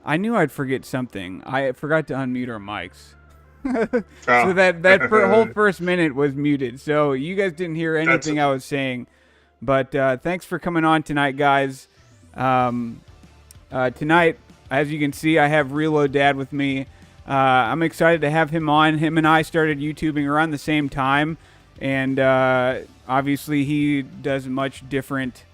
I knew I'd forget something. I forgot to unmute our mics. So Oh, that whole first minute was muted. So you guys didn't hear that's anything I was saying. But thanks for coming on tonight, guys. Um, tonight, as you can see, I have Reload Dad with me. I'm excited to have him on. Him and I started YouTubing around the same time, and obviously he does much different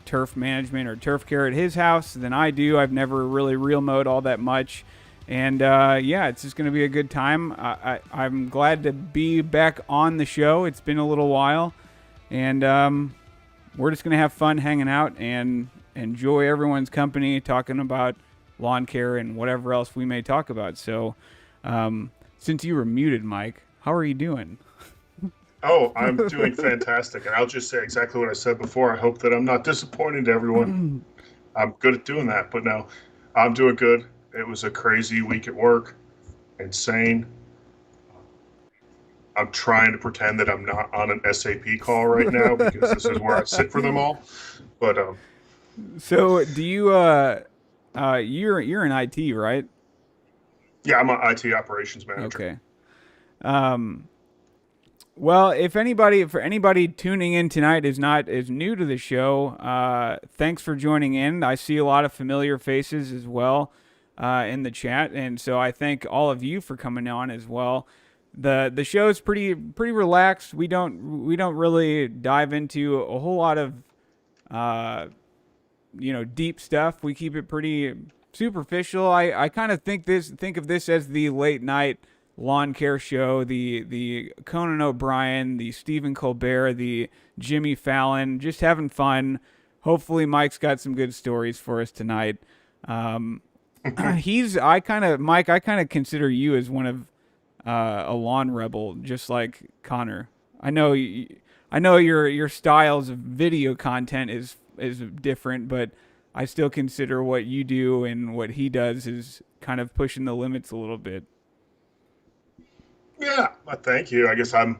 turf management or turf care at his house than I do. I've never really real mowed all that much. And yeah, it's just going to be a good time. I'm glad to be back on the show. It's been a little while. And we're just going to have fun hanging out and enjoy everyone's company, talking about lawn care and whatever else we may talk about. So, since you were muted, Mike, how are you doing? Oh, I'm doing fantastic. And I'll just say exactly what I said before. I hope that I'm not disappointing to everyone. I'm good at doing that, but no, I'm doing good. It was a crazy week at work, insane. I'm trying to pretend that I'm not on an SAP call right now because this is where I sit for them all. But So, do you you're in IT, right? yeah, I'm an IT operations manager. Okay. Um, Well, for anybody tuning in tonight is new to the show, thanks for joining in. I see a lot of familiar faces as well in the chat, and so I thank all of you for coming on as well. The show is pretty relaxed. We don't really dive into a whole lot of uh, deep stuff. We keep it pretty superficial. I kind of think of this as the late night lawn care show, the Conan O'Brien, the Stephen Colbert, the Jimmy Fallon, just having fun. Hopefully, Mike's got some good stories for us tonight. Um, Mike. I kind of consider you as one of a lawn rebel, just like Connor. I know, I know your styles of video content is different, but I still consider what you do and what he does is kind of pushing the limits a little bit. Yeah, well, thank you. I guess I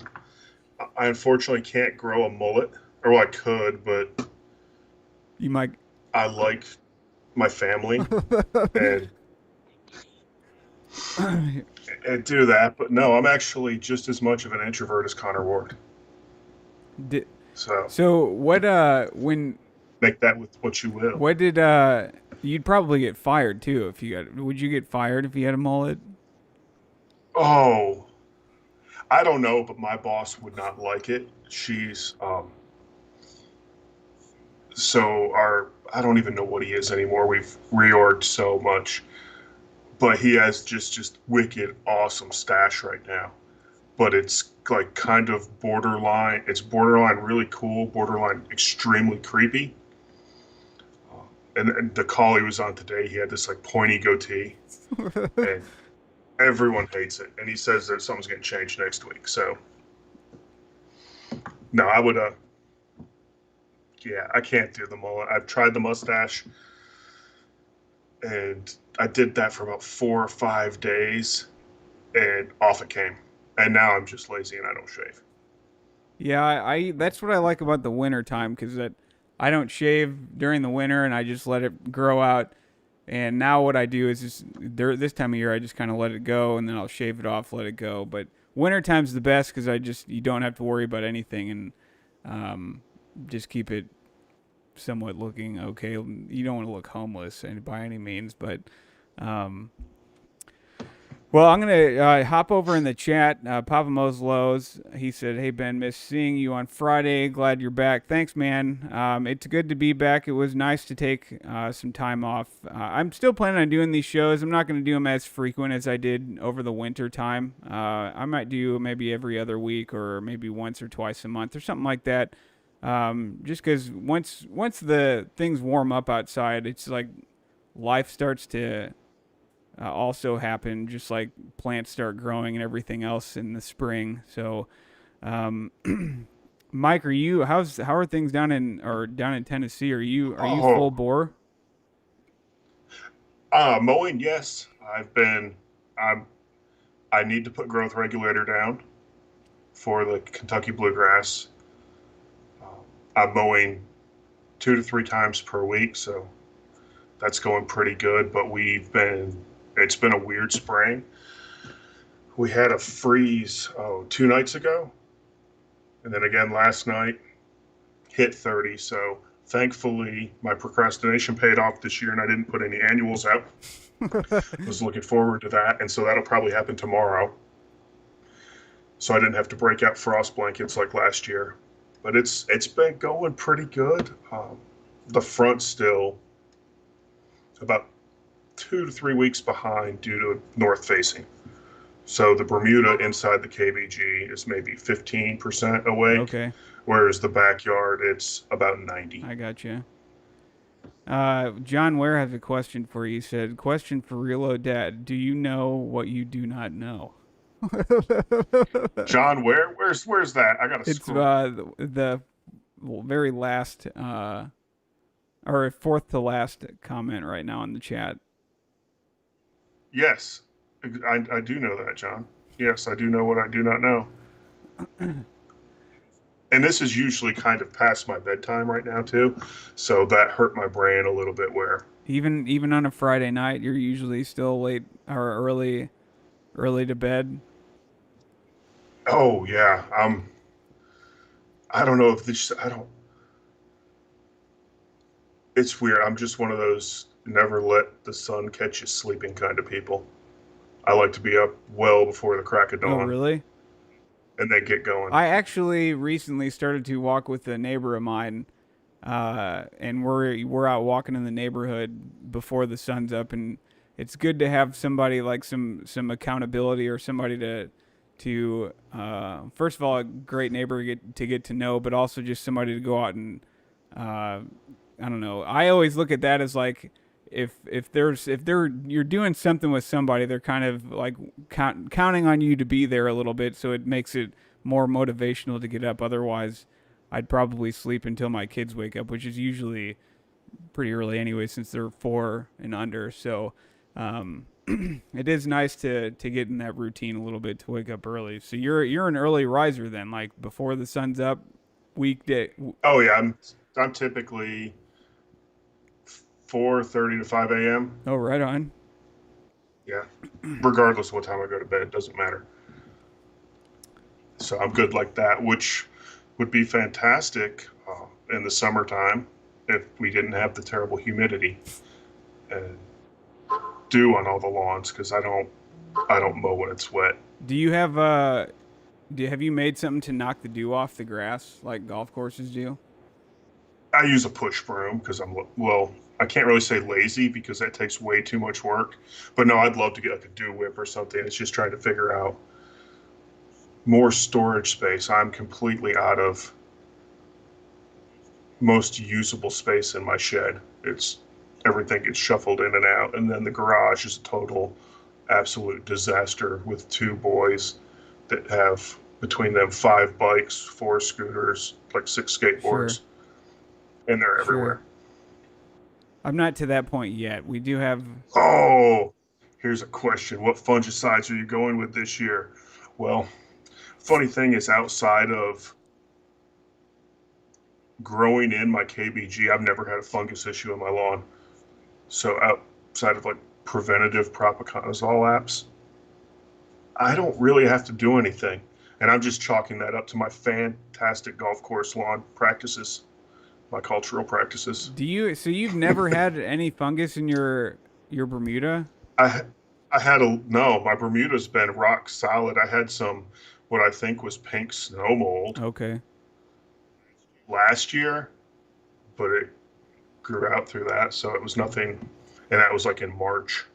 unfortunately can't grow a mullet, or well, I could, but You might. I like my family and and do that. But no, I'm actually just as much of an introvert as Connor Ward. Did, So so when make that with what you will. what did you'd probably get fired too if you got would you get fired if you had a mullet? Oh, I don't know, but my boss would not like it. She's so our I don't even know what he is anymore. We've reorged so much, but he has just wicked awesome stash right now. But it's like kind of borderline. It's borderline really cool, borderline extremely creepy. And the call he was on today, he had this like pointy goatee, and everyone hates it. And he says that something's getting changed next week. So no, I would. Yeah, I can't do the mullet. I've tried the mustache, and I did that for about 4 or 5 days, and off it came. And now I'm just lazy and I don't shave. Yeah, I that's what I like about the winter time because that I don't shave during the winter and I just let it grow out. And now what I do is just this time of year I just kind of let it go and then I'll shave it off, let it go. But winter time's the best because I just you don't have to worry about anything and um, just keep it somewhat looking okay. You don't want to look homeless by any means, but um, well, I'm gonna hop over in the chat. Papa Moslows, he said, "Hey Ben, miss seeing you on Friday. Glad you're back. Thanks, man. It's good to be back. It was nice to take some time off. I'm still planning on doing these shows. I'm not gonna do them as frequent as I did over the winter time. I might do maybe every other week or maybe once or twice a month or something like that. Just because once the things warm up outside, it's like life starts to also happen, just like plants start growing and everything else in the spring. So, um, Mike, how are things down in Tennessee? Are you full Oh, bore? mowing, yes. I'm, I need to put growth regulator down for the Kentucky bluegrass. I'm mowing 2 to 3 times per week, so That's going pretty good, but it's been a weird spring. We had a freeze, 2 nights ago, and then again last night, hit 30. So thankfully, my procrastination paid off this year and I didn't put any annuals out. Was looking forward to that. And so that'll probably happen tomorrow. So I didn't have to break out frost blankets like last year. But it's been going pretty good. The front still about 2 to 3 weeks behind due to north facing. So the Bermuda inside the KBG is maybe 15% awake, Okay, whereas the backyard it's about 90. I got you. John Ware has a question for you. He said, "Question for Reload Dad: Do you know what you do not know?" John, where's that? I gotta It's scroll. the very last or fourth to last comment right now in the chat. Yes, I do know that, John. Yes, I do know what I do not know. And this is usually kind of past my bedtime right now too, so that hurt my brain a little bit. Where Even on a Friday night, you're usually still late or early to bed. oh yeah, I don't know if this I don't. It's weird. I'm just one of those never let the sun catch you sleeping kind of people. I like to be up well before the crack of Oh, dawn really? and then get going. I actually recently started to walk with a neighbor of mine, and we're out walking in the neighborhood before the sun's up, and it's good to have somebody like some accountability or somebody to first of all a great neighbor to get to know, but also just somebody to go out and uh, I don't know. I always look at that as like if they're you're doing something with somebody, they're kind of like counting on you to be there a little bit, so it makes it more motivational to get up. Otherwise, I'd probably sleep until my kids wake up, which is usually pretty early anyway, since they're 4 and under. So it is nice to get in that routine a little bit to wake up early. So you're an early riser then, like before the sun's up, weekday. Oh yeah, I'm typically 4:30 to 5 a.m. Oh, right on. Yeah, regardless of what time I go to bed, it doesn't matter. So I'm good like that, which would be fantastic in the summertime if we didn't have the terrible humidity and dew on all the lawns because I don't mow when it's wet. Do you have have you made something to knock the dew off the grass like golf courses do? I use a push broom because well, I can't really say lazy because that takes way too much work. But no, I'd love to get like a dew whip or something. It's just trying to figure out more storage space. I'm completely out of most usable space in my shed. It's everything gets shuffled in and out, and then the garage is a total absolute disaster with two boys that have between them 5 bikes, 4 scooters, like 6 skateboards, Sure, and they're sure. everywhere. I'm not to that point yet. We do have. Oh, here's a question. What fungicides are you going with this year? Well, funny thing is, outside of growing in my KBG, I've never had a fungus issue in my lawn. So outside of like preventative propiconazole apps, I don't really have to do anything. And I'm just chalking that up to my fantastic golf course lawn practices, my cultural practices. Do you? So you've never had any fungus in your Bermuda? I I had a no, my Bermuda's been rock solid. I had some what I think was pink snow mold Okay. last year, but it grew out through that, so it was nothing. And that was like in March,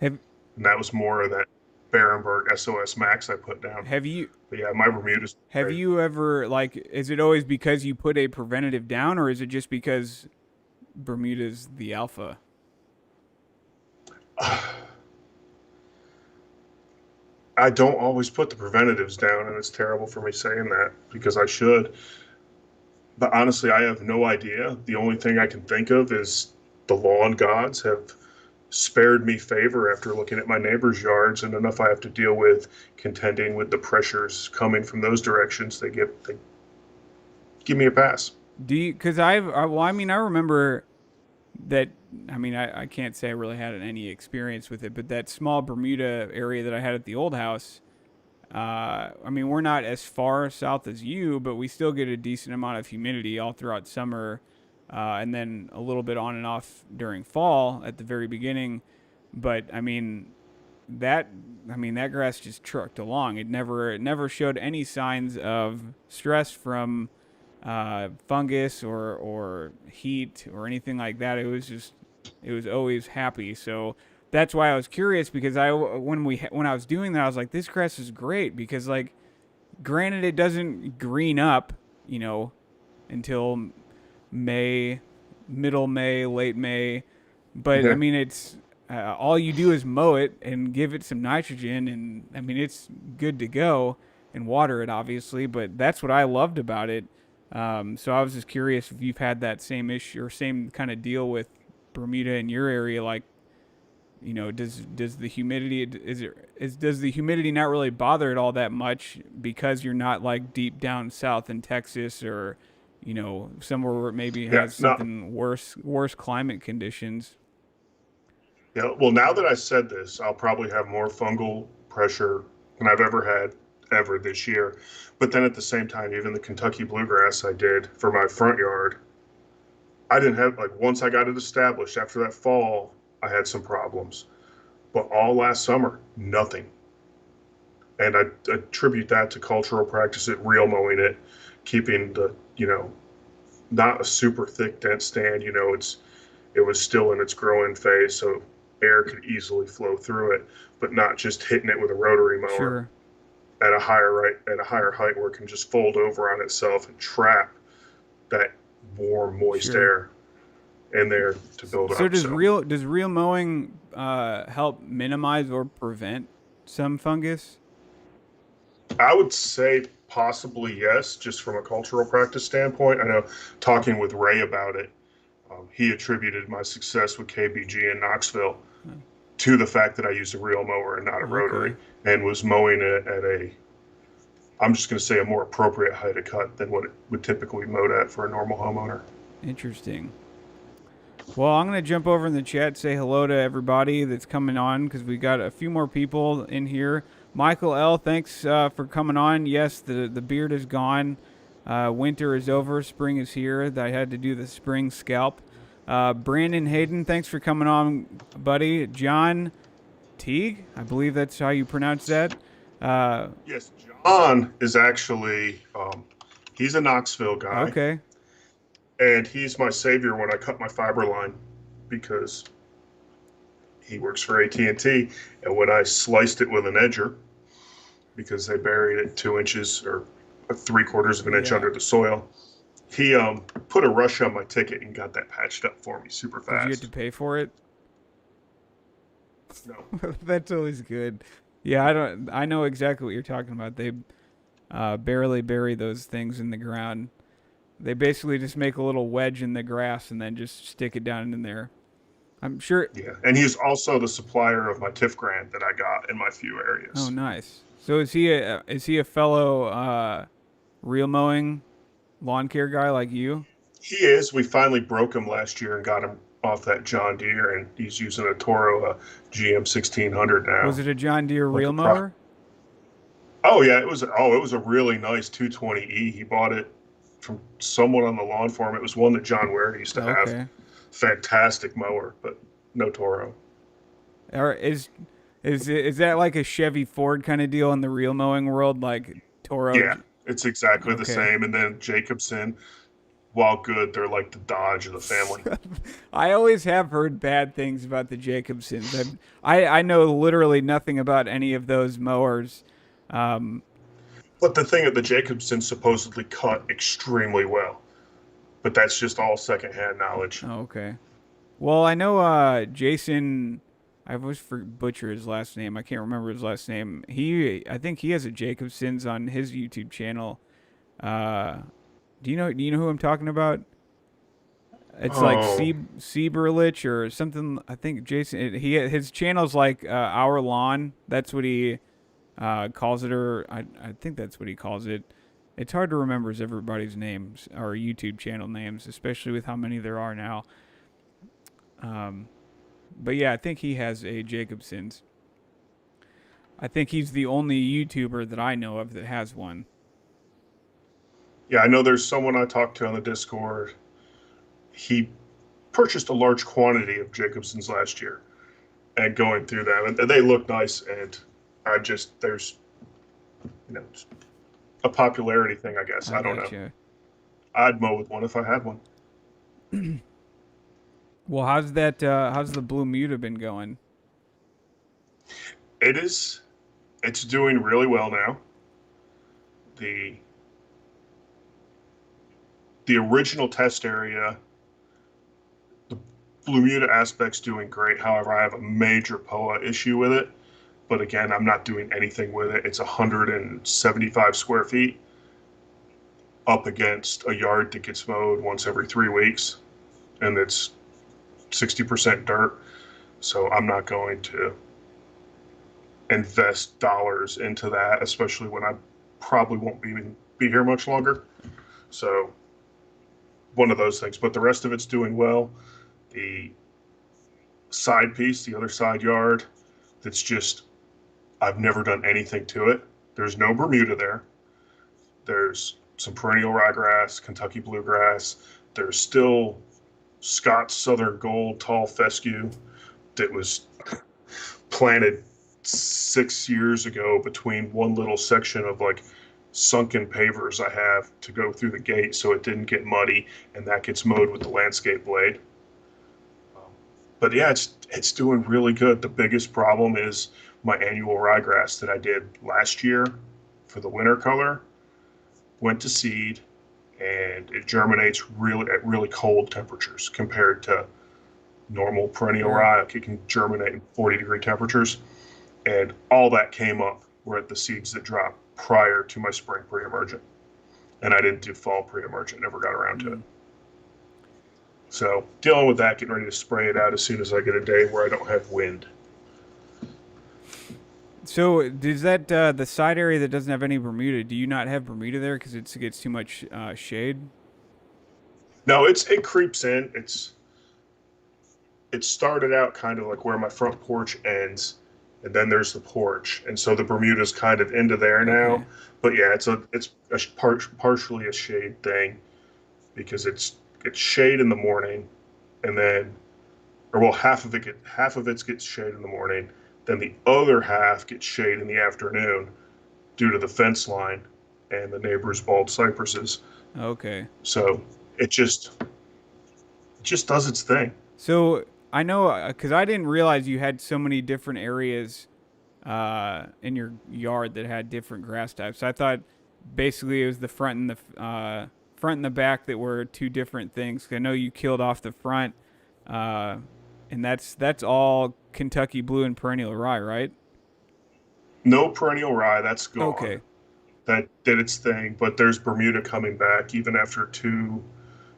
Have and that was more of that Berenberg SOS Max I put down. have you But yeah, my Bermuda's have great. you ever like? Is it always because you put a preventative down, or is it just because Bermuda's the alpha? I don't always put the preventatives down, and it's terrible for me saying that because I should. But honestly, I have no idea. The only thing I can think of is the lawn gods have spared me favor after looking at my neighbors' yards and enough I have to deal with contending with the pressures coming from those directions. They give me a pass. Do you? Because well, I mean, I remember that, I mean, I can't say I really had any experience with it, but that small Bermuda area that I had at the old house, I mean, we're not as far south as you, but we still get a decent amount of humidity all throughout summer, and then a little bit on and off during fall at the very beginning. But that I mean that grass just trucked along. It never showed any signs of stress from fungus or heat or anything like that. It was always happy. So that's why I was curious, because when I was doing that, I was like, this grass is great, because like, granted, it doesn't green up, you know, until May, middle May, late May, but I Yeah. mean it's all you do is mow it and give it some nitrogen, and I mean it's good to go, and water it obviously. But that's what I loved about it. So I was just curious if you've had that same issue or same kind of deal with Bermuda in your area. Like, you know, does the humidity does the humidity not really bother it all that much, because you're not like deep down south in Texas, or you know, somewhere where it maybe Yeah. has No. something worse climate conditions? Yeah. Well, now that I said this, I'll probably have more fungal pressure than I've ever had ever this year. But then at the same time, even the Kentucky bluegrass I did for my front yard, I didn't have, like, once I got it established after that fall, I had some problems. But all last summer, nothing. And I attribute that to cultural practice at real mowing it, keeping the, not a super thick, dense stand. It was still in its growing phase, so air could easily flow through it, but not just hitting it with a rotary mower Sure, at a higher height where it can just fold over on itself and trap that warm, moist sure. air in there to build So up. So does real mowing help minimize or prevent some fungus? I would say possibly yes, just from a cultural practice standpoint. I know, talking with Ray about it, he attributed my success with KBG in Knoxville to the fact that I used a real mower and not a rotary, Okay, and was mowing it at I'm just going to say, a more appropriate height of cut than what it would typically be mowed at for a normal homeowner. interesting. Well, I'm gonna jump over in the chat, say hello to everybody that's coming on, because we got a few more people in here. Michael L, thanks for coming on. Yes, the beard is gone. Winter is over. Spring is here. I had to do the spring scalp. Brandon Hayden, thanks for coming on, buddy. John Teague, I believe that's how you pronounce that. Uh, Yes, John is actually, he's a Knoxville guy, okay, and he's my savior when I cut my fiber line, because he works for AT&T, and when I sliced it with an edger, because they buried it 2 inches or three-quarters of an inch yeah. under the soil, he put a rush on my ticket and got that patched up for me super Did you have to fast. pay for it? No. That's always good. Yeah, I don't. I know exactly what you're talking about. They barely bury those things in the ground. They basically just make a little wedge in the grass and then just stick it down in there. I'm sure. Yeah, and he's also the supplier of my TIF grant that I got in my few Oh, areas. nice. So is he a fellow real mowing lawn care guy like you? He is. We finally broke him last year and got him off that John Deere, and he's using a Toro GM 1600 Was now, it a John Deere like real a pro. mower? Oh yeah, it was. Oh, it was a really nice 220E. He bought it from someone on the lawn farm. It was one that John Ware used to have. Okay. Fantastic mower, but no Toro. Or is that like a Chevy Ford kind of deal in the real mowing world, like Toro? Yeah, it's exactly the Okay. same. And then Jacobson, while good, they're like the Dodge of the family. I always have heard bad things about the Jacobsons. I know literally nothing about any of those mowers. Um, But the thing that the Jacobsons supposedly cut extremely well, but that's just all secondhand knowledge. oh, okay. Well, I know Jason. I always butcher his last name. I can't remember his last name. I think he has a Jacobsons on his YouTube channel. Uh, Do you know who I'm talking about? It's like Oh, Sieberlich or something. I think Jason. His channel's like Our Lawn. That's what he calls it, or I think that's what he calls it. It's hard to remember everybody's names or YouTube channel names, especially with how many there are now. Um, but yeah, I think he has a Jacobson's. I think he's the only YouTuber that I know of that has one. Yeah, I know there's someone I talked to on the Discord. He purchased a large quantity of Jacobson's last year and going through them, and they look nice. And I just there's you know a popularity thing, I guess. I I don't know. gotcha. I'd mow with one if I had one. Well, how's that? How's the bluemuda been going? It is. It's doing really well now. The the original test area, the Bluemuda aspect's doing great. However, I have a major POA issue with it. But again, I'm not doing anything with it. It's 175 square feet up against a yard that gets mowed once every 3 weeks, and it's 60% dirt. So I'm not going to invest dollars into that, especially when I probably won't be here much longer. So one of those things. But the rest of it's doing well. The side piece, the other side yard, that's just I've never done anything to it. There's no Bermuda there. There's some perennial ryegrass, Kentucky bluegrass. There's still Scott's Southern Gold tall fescue that was planted 6 years ago between one little section of like sunken pavers I have to go through the gate so it didn't get muddy, and that gets mowed with the landscape blade. But yeah, it's doing really good. The biggest problem is my annual ryegrass that I did last year for the winter color went to seed, and it germinates really at really cold temperatures compared to normal perennial Sure. rye. It can germinate in 40-degree temperatures, and all that came up were at the seeds that dropped prior to my spring pre-emergent, and I didn't do fall pre-emergent. Never got around to it. Mm. So dealing with that, getting ready to spray it out as soon as I get a day where I don't have wind. So does that the side area that doesn't have any Bermuda? Do you not have Bermuda there because it gets too much shade? No, it creeps in. It started out kind of like where my front porch ends, and then there's the porch, and so the Bermuda's kind of into there now. Okay. But yeah, partially a shade thing because it's shade in the morning, and then or well half of it gets shade in the morning, then the other half gets shade in the afternoon due to the fence line and the neighbor's bald cypresses. Okay. So it just does its thing. So I know because I didn't realize you had so many different areas in your yard that had different grass types. I thought basically it was the front and the back that were two different things. 'Cause I know you killed off the front, uh, and that's all Kentucky blue and perennial rye, right? No perennial rye, that's gone. Okay. That did its thing, but there's Bermuda coming back even after two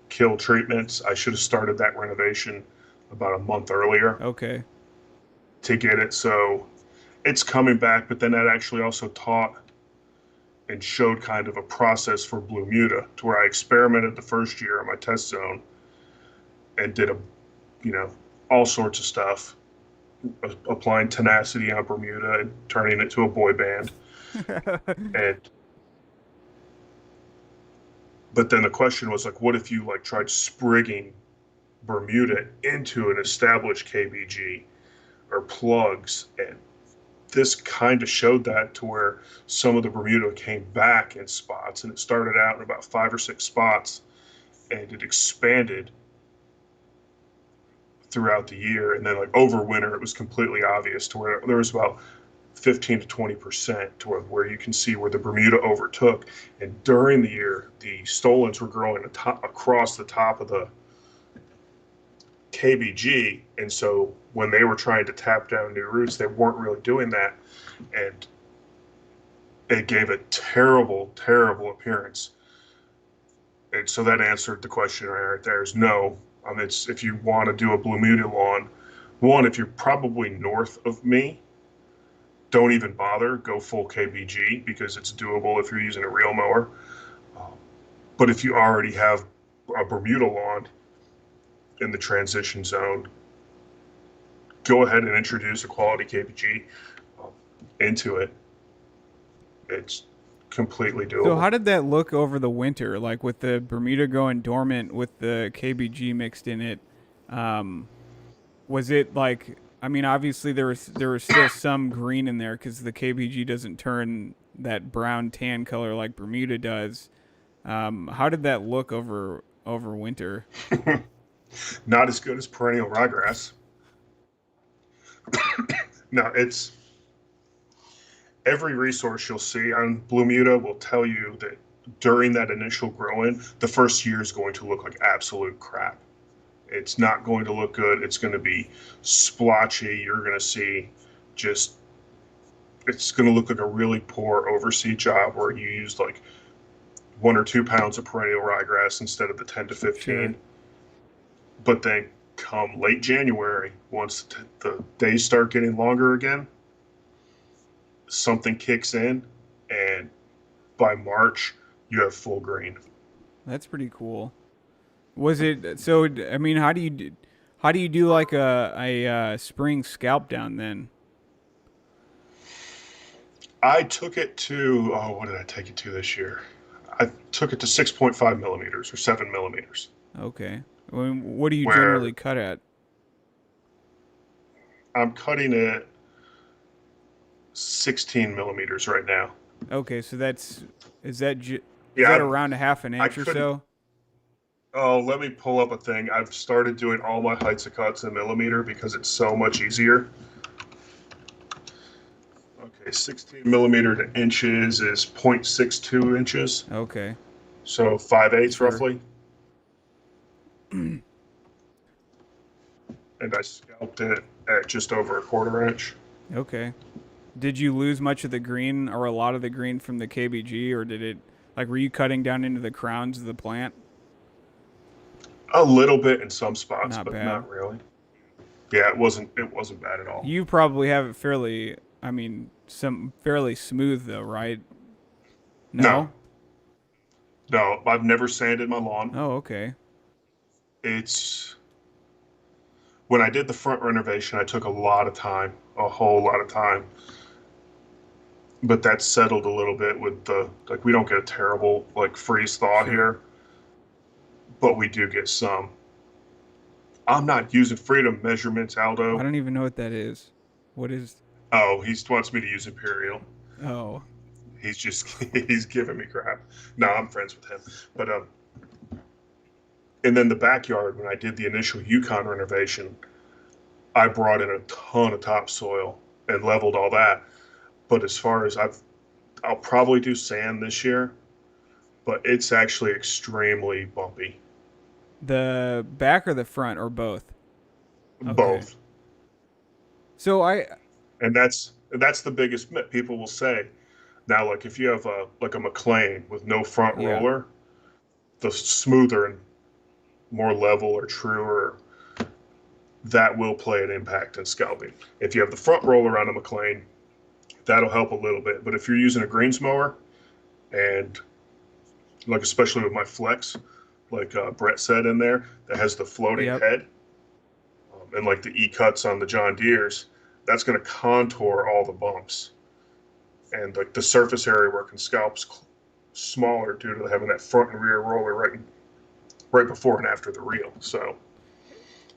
kill treatments. I should have started that renovation about a month earlier Okay. to get it. So it's coming back, but then that actually also taught and showed kind of a process for Bluemuda to where I experimented the first year in my test zone and did you know, all sorts of stuff, applying tenacity on Bermuda and turning it to a boy band. And but then the question was like, what if you like tried sprigging Bermuda into an established KBG or plugs? And this kind of showed that to where some of the Bermuda came back in spots, and it started out in about 5 or 6 spots, and it expanded throughout the year. And then like over winter, it was completely obvious to where there was about 15 to 20% to where you can see where the Bermuda overtook. And during the year, the stolons were growing across the top of the KBG. And so when they were trying to tap down new roots, they weren't really doing that. And it gave a terrible, terrible appearance. And so that answered the question right there is no. It's if you want to do a Bluemuda lawn, one, if you're probably north of me, don't even bother. Go full KBG because it's doable if you're using a reel mower. Um, but if you already have a Bermuda lawn in the transition zone, go ahead and introduce a quality KBG into it, it's completely So doable. how did that look over the winter, like with the Bermuda going dormant with the KBG mixed in it? Um, was it like? I mean, obviously there was still some green in there because the KBG doesn't turn that brown tan color like Bermuda does. How did that look over winter? Not as good as perennial ryegrass. No, it's every resource you'll see on bluemuda will tell you that during that initial growing, the first year is going to look like absolute crap. It's not going to look good. It's going to be splotchy. You're going to see just, it's going to look like a really poor overseed job where you used like 1 or 2 pounds of perennial ryegrass instead of the 10 to Sure. 15. But then come late January, once the days start getting longer again, something kicks in, and by March, you have full green. That's pretty cool. Was it so? I mean, how do you do like a spring scalp down then? I took it to, oh, what did I take it to this year? I took it to 6.5 millimeters or 7 millimeters, Okay. I mean, what do you generally where cut at? I'm cutting it 16 millimeters right now. Okay, so that's is that is that Yeah, around a half an I inch or couldn't. so? Oh, let me pull up a thing. I've started doing all my heights of cuts in millimeter because it's so much easier. Okay, 16 millimeter to inches is 0.62 inches, Okay, so 5/8 sure. roughly. And I scalped it at just over a quarter inch. Okay. Did you lose much of the green or a lot of the green from the KBG, or did it like were you cutting down into the crowns of the plant? A little bit in some spots, Not but bad. not really. Yeah, it wasn't bad at all. You probably have it fairly. I mean, some fairly smooth though, right? No, No. no, I've never sanded my lawn. Oh, okay. It's when I did the front renovation, I took a lot of time, a whole lot of time. But that settled a little bit with the like we don't get a terrible like freeze thaw Sure. here, but we do get some. I'm not using freedom measurements, I Aldo. don't even know what that is. What is? Oh, he wants me to use Imperial. Oh, He's just he's giving me crap. No, I'm friends with him. But and then the backyard when I did the initial Yukon renovation, I brought in a ton of topsoil and leveled all that. But as far as I'll probably do sand this year, but it's actually extremely bumpy. the back or the front or both? Okay. Both. So I And that's the biggest people will say. Now, like if you have a McLean with no front yeah. roller, the smoother and more level or truer, that will play an impact in scalping. If you have the front roller on a McLean, that'll help a little bit. But if you're using a greens mower and like especially with my flex, like Brett said in there, that has the floating Yep. head and like the E cuts on the John Deere's, that's going to contour all the bumps and like the surface area where it can scalp's smaller due to having that front and rear roller right before and after the reel. So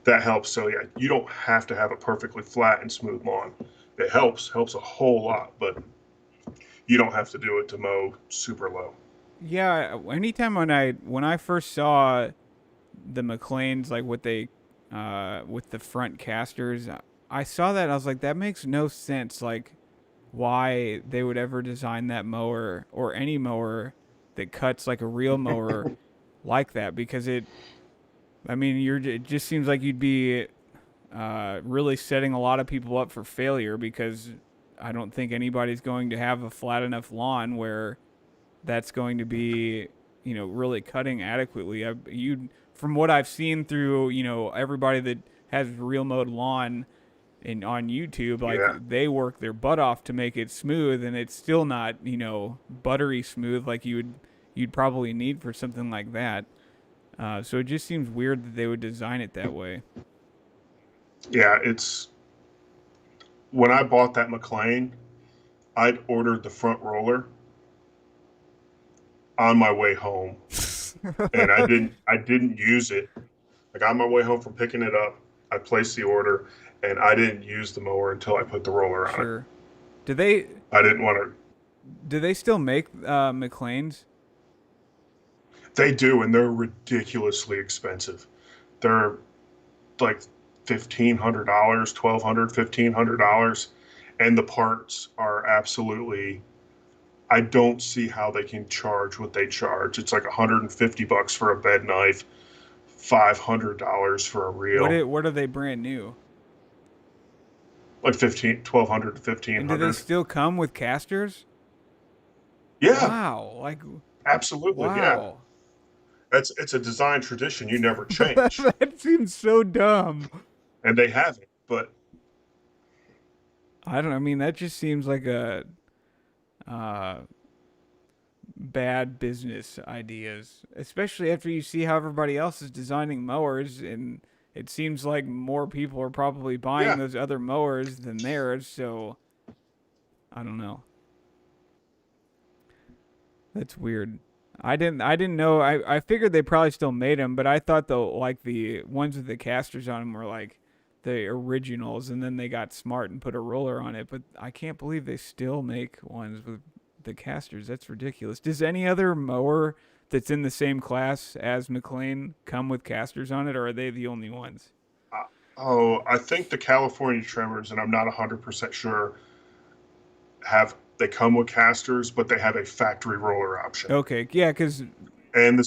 that helps. So yeah, you don't have to have a perfectly flat and smooth lawn. It helps a whole lot, but you don't have to do it to mow super low. Yeah. Anytime when I first saw the McLeans like what they with the front casters, I saw that I was like that makes no sense. Like why they would ever design that mower or any mower that cuts like a real mower like that because it. I mean, it just seems like you'd be really setting a lot of people up for failure because I don't think anybody's going to have a flat enough lawn where that's going to be, really cutting adequately. From what I've seen through, everybody that has real mowed lawn on YouTube, like Yeah, they work their butt off to make it smooth, and it's still not, buttery smooth like you'd probably need for something like that. So it just seems weird that they would design it that way. yeah, it's when I bought that McLean, I'd ordered the front roller on my way home, and I didn't use it. Like on my way home from picking it up, I placed the order, and I didn't use the mower until I put the roller on it. Sure. Do they I didn't want to. do they still make McLean's? They do, and they're ridiculously expensive. They're like $1,500, $1,200, $1,500, and the parts are absolutely. I don't see how they can charge what they charge. It's like $150 for a bed knife, $500 for a reel, What are they brand new? like 1,200 to And do they 1,500. still come with casters? Yeah, Wow, like absolutely. Yeah, wow. it's a design tradition you never change, That seems so dumb. and they haven't. But I don't. I mean, that just seems like a uh, bad business ideas, especially after you see how everybody else is designing mowers, and it seems like more people are probably buying yeah, those other mowers than theirs. So I don't know. That's weird. I didn't know. I figured they probably still made them, but I thought the ones with the casters on them were like the originals, and then they got smart and put a roller on it. But I can't believe they still make ones with the casters. That's ridiculous. Does any other mower that's in the same class as McLean come with casters on it, or are they the only ones? uh, oh, I think the California trimmers, and I'm not 100% sure, have they come with casters, but they have a factory roller option, Okay, yeah, because and the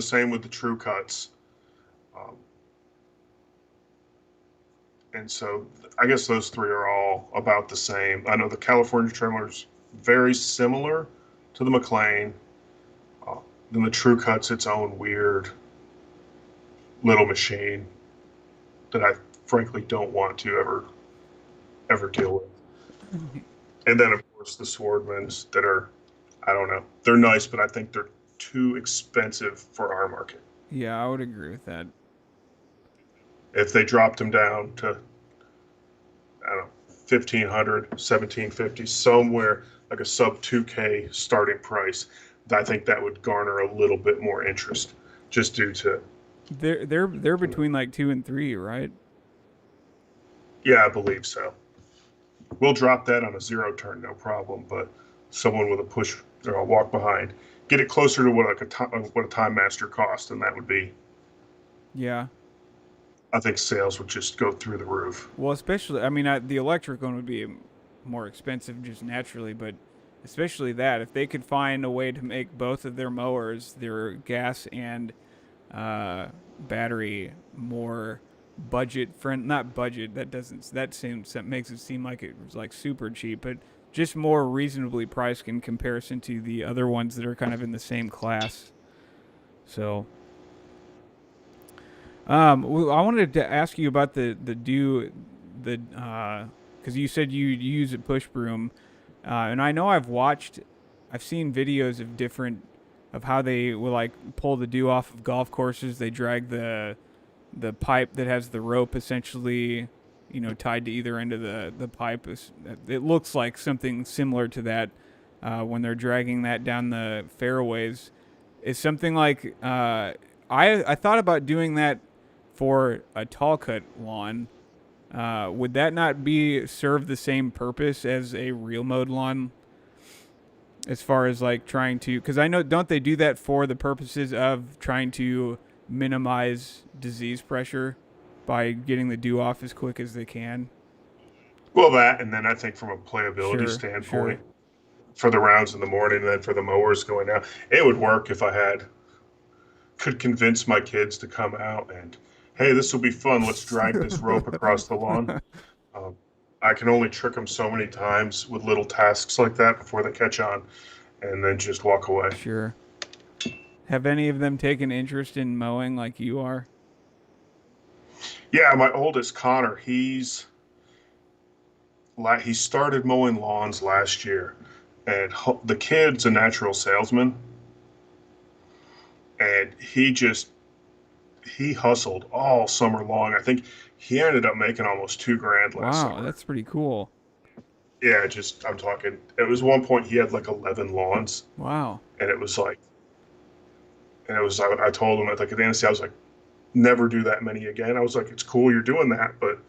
same with the True Cuts. Um, and so I guess those three are all about the same. I know the California trimmer's very similar to the McLean. Uh, then the True Cut's its own weird little machine that I frankly don't want to ever deal with. And then of course the Swordmans that are, I don't know, they're nice, but I think they're too expensive for our market. yeah, I would agree with that. If they dropped them down to, I don't know, 1,500, 1,750, somewhere like a sub 2K starting price, I think that would garner a little bit more interest just due to, They're between like 2 and 3, right? yeah, I believe so. We'll drop that on a zero turn, no problem, but someone with a push or a walk behind, get it closer to what a time master cost, and that would be, Yeah. I think sales would just go through the roof. Well, especially, I mean, the electric one would be more expensive just naturally, but especially that if they could find a way to make both of their mowers, their gas and uh, battery, more budget friend, not budget. That makes it seem like it was like super cheap, but just more reasonably priced in comparison to the other ones that are kind of in the same class. So well, I wanted to ask you about the because you said you use a push broom, and I know I've seen videos of different of how they will like pull the dew off of golf courses. They drag the pipe that has the rope essentially, tied to either end of the pipe. It looks like something similar to that when they're dragging that down the fairways. Is something like I thought about doing that for a tall cut lawn. Would that not be serve the same purpose as a real mode lawn? As far as like trying to, because I know don't they do that for the purposes of trying to minimize disease pressure by getting the dew off as quick as they can? Well, that, and then I think from a playability Sure, sure. standpoint, for the rounds in the morning, and then for the mowers going out, it would work if I could convince my kids to come out and, hey, this will be fun. Let's drag this rope across the lawn. Um, I can only trick them so many times with little tasks like that before they catch on, and then just walk away. Sure. Have any of them taken interest in mowing like you are? Yeah, my oldest Connor, he started mowing lawns last year, and the kid's a natural salesman, and he hustled all summer long. I think he ended up making almost 2 grand last Wow, summer. that's pretty cool. Yeah, just I'm talking. It was one point he had like 11 lawns, Wow. and it was like, and it was I told him at like at the end of the day, I was like, never do that many again. I was like, it's cool you're doing that, but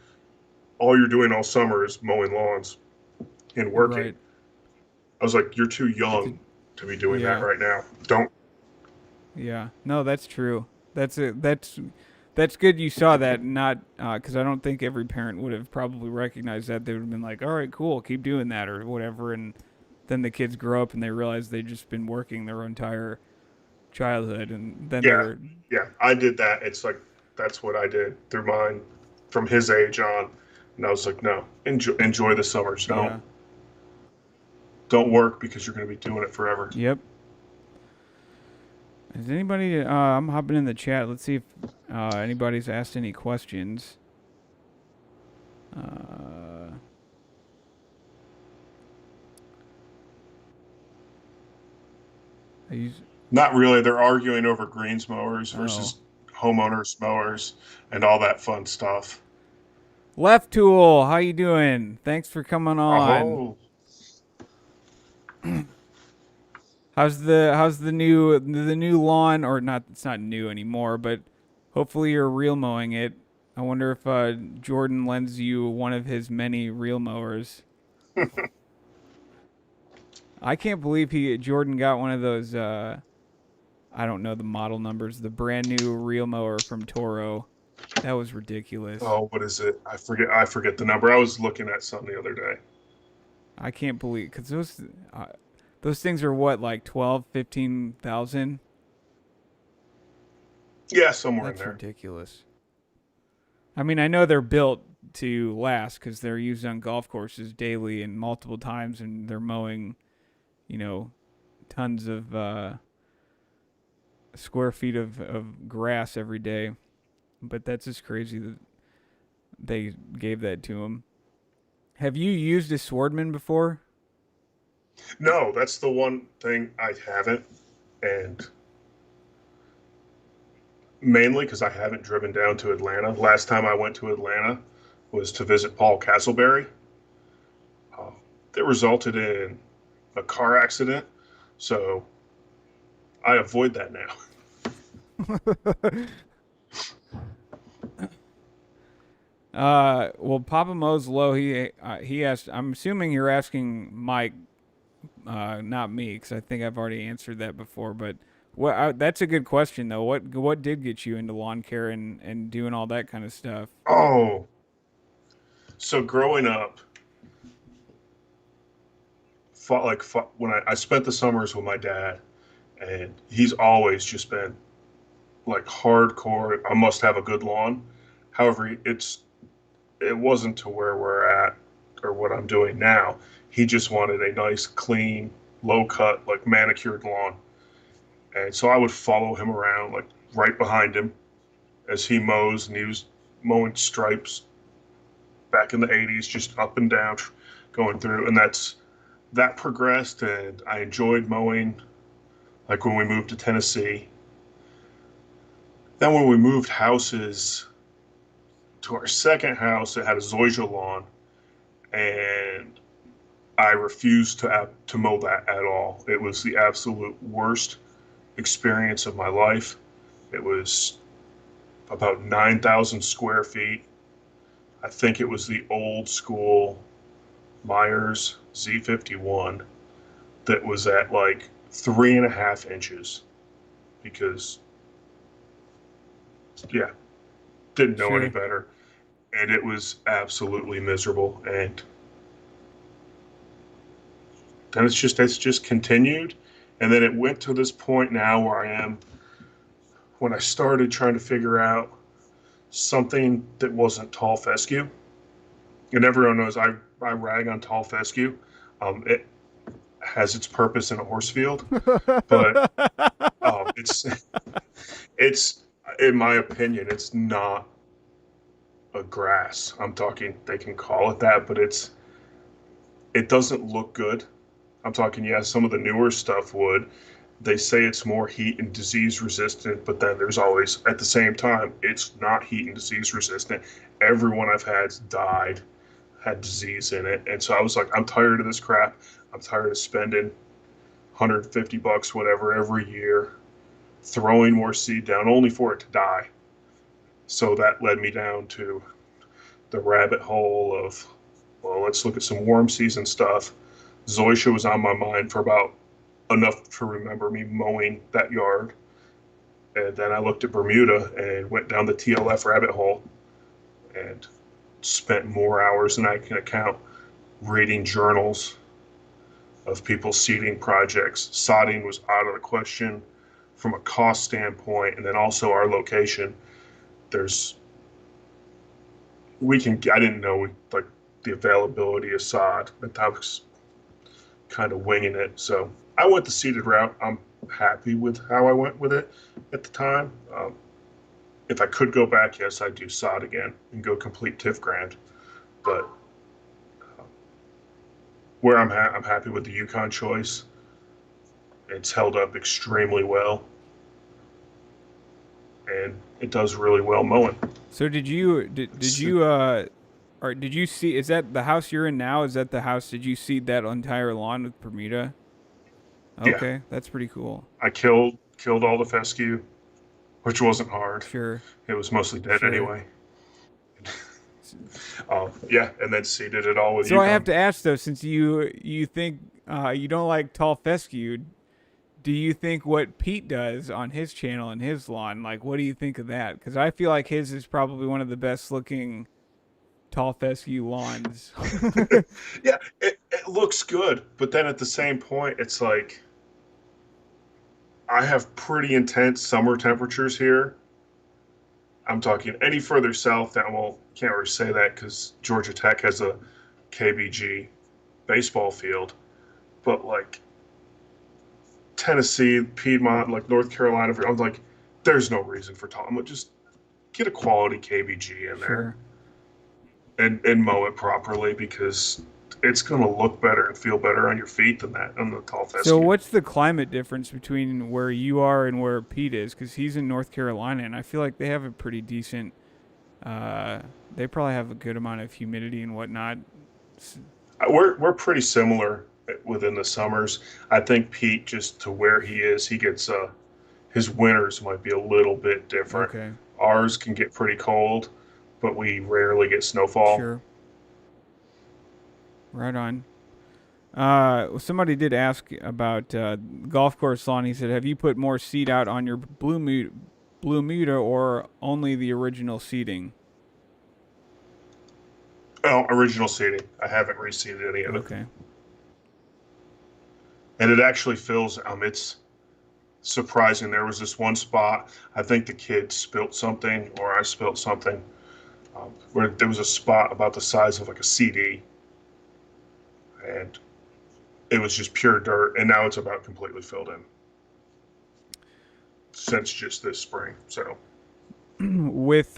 all you're doing all summer is mowing lawns and working. Right. I was like, you're too young To, to be doing that yeah. right now. Don't. Yeah. No, that's true. That's it. That's good you saw that, not because I don't think every parent would have probably recognized that. They would have been like, all right, cool, keep doing that or whatever. And then the kids grow up and they realize they've just been working their entire childhood. And then Yeah, they're, yeah, I did that. It's like that's what I did through mine from his age on, and I was like, no, enjoy the summers. yeah. Don't work because you're going to be doing it forever. Yep. Is anybody, I'm hopping in the chat. Let's see if anybody's asked any questions. Uh, I use, Not really. They're arguing over greens mowers oh. versus homeowners mowers and all that fun stuff. Left Tool, how you doing? Thanks for coming on. Oh, How's the new lawn or not? It's not new anymore, but hopefully you're real mowing it. I wonder if Jordan lends you one of his many reel mowers. I can't believe Jordan got one of those. I don't know the model numbers. The brand new reel mower from Toro. That was ridiculous. oh, what is it? I forget. I forget the number. I was looking at something the other day. I can't believe because those things are what, like 12, 15,000. Yeah, somewhere in That's there. ridiculous. I mean, I know they're built to last because they're used on golf courses daily and multiple times, and they're mowing, you know, tons of square feet of grass every day. But that's just crazy that they gave that to them. Have you used a Swordman before? No, that's the one thing I haven't, and mainly because I haven't driven down to Atlanta. Last time I went to Atlanta was to visit Paul Castleberry. Um, that resulted in a car accident, so I avoid that now. Well, Papa Mo's low. He asked. I'm assuming you're asking Mike, not me, because I think I've already answered that before. But that's a good question though. What did get you into lawn care and doing all that kind of stuff? Oh, so growing up, when I spent the summers with my dad, and he's always just been like hardcore. I must have a good lawn. However, it wasn't to where we're at or what I'm doing now. He just wanted a nice, clean, low cut, like manicured lawn. And so I would follow him around, like right behind him as he mows, and he was mowing stripes back in the 80s, just up and down, going through. And that progressed, and I enjoyed mowing, like when we moved to Tennessee. Then when we moved houses to our second house, it had a zoysia lawn, and I refused to mow that at all. It was the absolute worst experience of my life. It was about 9,000 square feet. I think it was the old school Myers Z51 that was at like 3.5 inches because, yeah, didn't know any Sure. better. And it was absolutely miserable. And then it's just continued. And then it went to this point now where I am when I started trying to figure out something that wasn't tall fescue. And everyone knows I rag on tall fescue. It has its purpose in a horse field, but it's it's in my opinion, it's not a grass. I'm talking they can call it that, but it doesn't look good. I'm talking, yeah, some of the newer stuff would, They say it's more heat and disease resistant, but then there's always, at the same time, it's not heat and disease resistant. Everyone I've had died, had disease in it. And so I was like, I'm tired of this crap. I'm tired of spending 150 bucks, whatever, every year, throwing more seed down only for it to die. So that led me down to the rabbit hole of, well, let's look at some warm season stuff. Zoysia was on my mind for about enough to remember me mowing that yard. And then I looked at Bermuda and went down the TLF rabbit hole and spent more hours than I can account reading journals of people's seeding projects. Sodding was out of the question from a cost standpoint, and then also our location. There's I didn't know like the availability of sod, and I was kind of winging it. So I went the seeded route. I'm happy with how I went with it at the time. If I could go back, yes, I'd do sod again and go complete TIF grand. But where I'm happy with the Yukon choice. It's held up extremely well, and it does really well mowing. So did you or did you see? Is that the house you're in now? Is that the house? Did you seed that entire lawn with Bermuda? Yeah, Okay, that's pretty cool. I killed all the fescue, which wasn't hard. Sure, It was mostly dead sure. anyway. Yeah, and then seeded it all with So I have Yukon. to ask though, since you think you don't like tall fescue, do you think what Pete does on his channel and his lawn, like what do you think of that? Because I feel like his is probably one of the best looking tall fescue lawns. Yeah, it looks good, but then at the same point, it's like I have pretty intense summer temperatures here. I'm talking any further south that, well, can't really say that because Georgia Tech has a KBG baseball field, but like Tennessee, Piedmont, like North Carolina, I'm like, there's no reason for tall. I'm like, just get a quality KBG in there Sure. and mow it properly because it's going to look better and feel better on your feet than that on the tall So fescue. what's the climate difference between where you are and where Pete is? Because he's in North Carolina, and I feel like they have a pretty decent. Uh, they probably have a good amount of humidity and whatnot. We're pretty similar within the summers. I think Pete, just to where he is, he gets his winters might be a little bit different. Okay, Ours can get pretty cold, but we rarely get snowfall. sure, right on. Somebody did ask about golf course lawn. He said, "Have you put more seed out on your blue muta, or only the original seeding?" Oh, original seeding. I haven't reseeded any of it, Okay, and it actually fills. It's surprising. There was this one spot. I think the kid spilt something, or I spilt something, where there was a spot about the size of like a CD, and it was just pure dirt. And now it's about completely filled in since just this spring. So with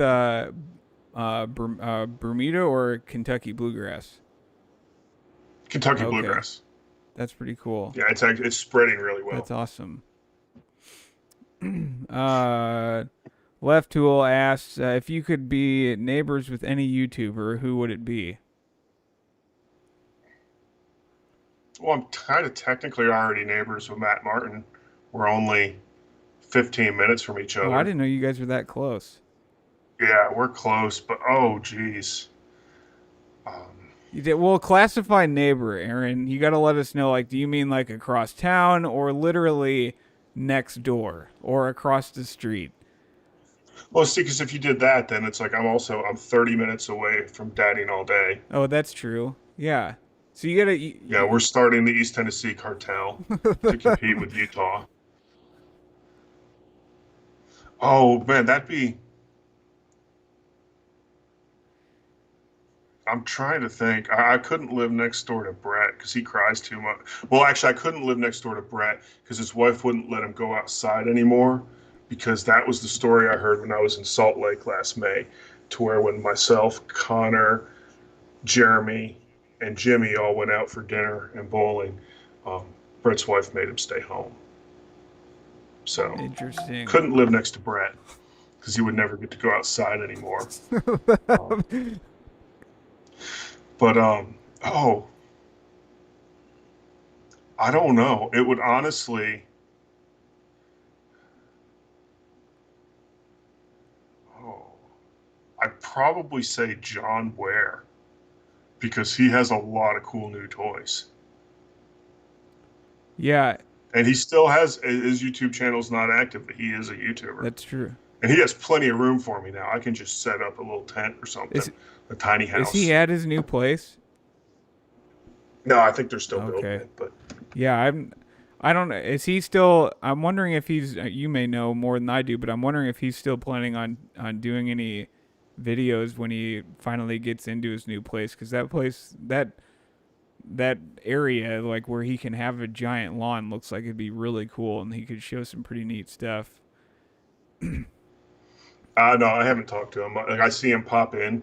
Bermuda or Kentucky bluegrass. Kentucky Okay, bluegrass. that's pretty cool. Yeah, it's spreading really That's well. awesome. uh, Left Tool asks if you could be neighbors with any YouTuber, who would it be? Well, I'm kind of technically already neighbors with Matt Martin. We're only 15 minutes from each Oh, I other. didn't know you guys were that close. Yeah, we're close, but oh geez. Um, You did well. Classify neighbor, Aaron. You got to let us know. Like, do you mean like across town, or literally next door, or across the street? well, see, because if you did that, then it's like I'm 30 minutes away from dadding all day. Oh, that's true. Yeah. So you gotta. Yeah, we're starting the East Tennessee cartel to compete with Utah. Oh man, that'd be. I'm trying to think. I couldn't live next door to Brett because he cries too much. Well, actually, I couldn't live next door to Brett because his wife wouldn't let him go outside anymore because that was the story I heard when I was in Salt Lake last May, to where when myself, Connor, Jeremy, and Jimmy all went out for dinner and bowling, um, Brett's wife made him stay home. So Interesting. couldn't live next to Brett because he would never get to go outside anymore. Um, but oh, I don't know. It would honestly. Oh, I'd probably say John Ware because he has a lot of cool new toys. Yeah, And he still has his YouTube channel's not active, but he is a YouTuber. that's true. And he has plenty of room for me now. I can just set up a little tent or something, Is a tiny is he house. at his new place? No, I think they're still building Okay. it, but Yeah, I don't know. Is he still? I'm wondering if he's. You may know more than I do, but I'm wondering if he's still planning on doing any videos when he finally gets into his new place. Because that place, that area, like where he can have a giant lawn, looks like it'd be really cool, and he could show some pretty neat stuff. no, I haven't talked to him. Like I see him pop in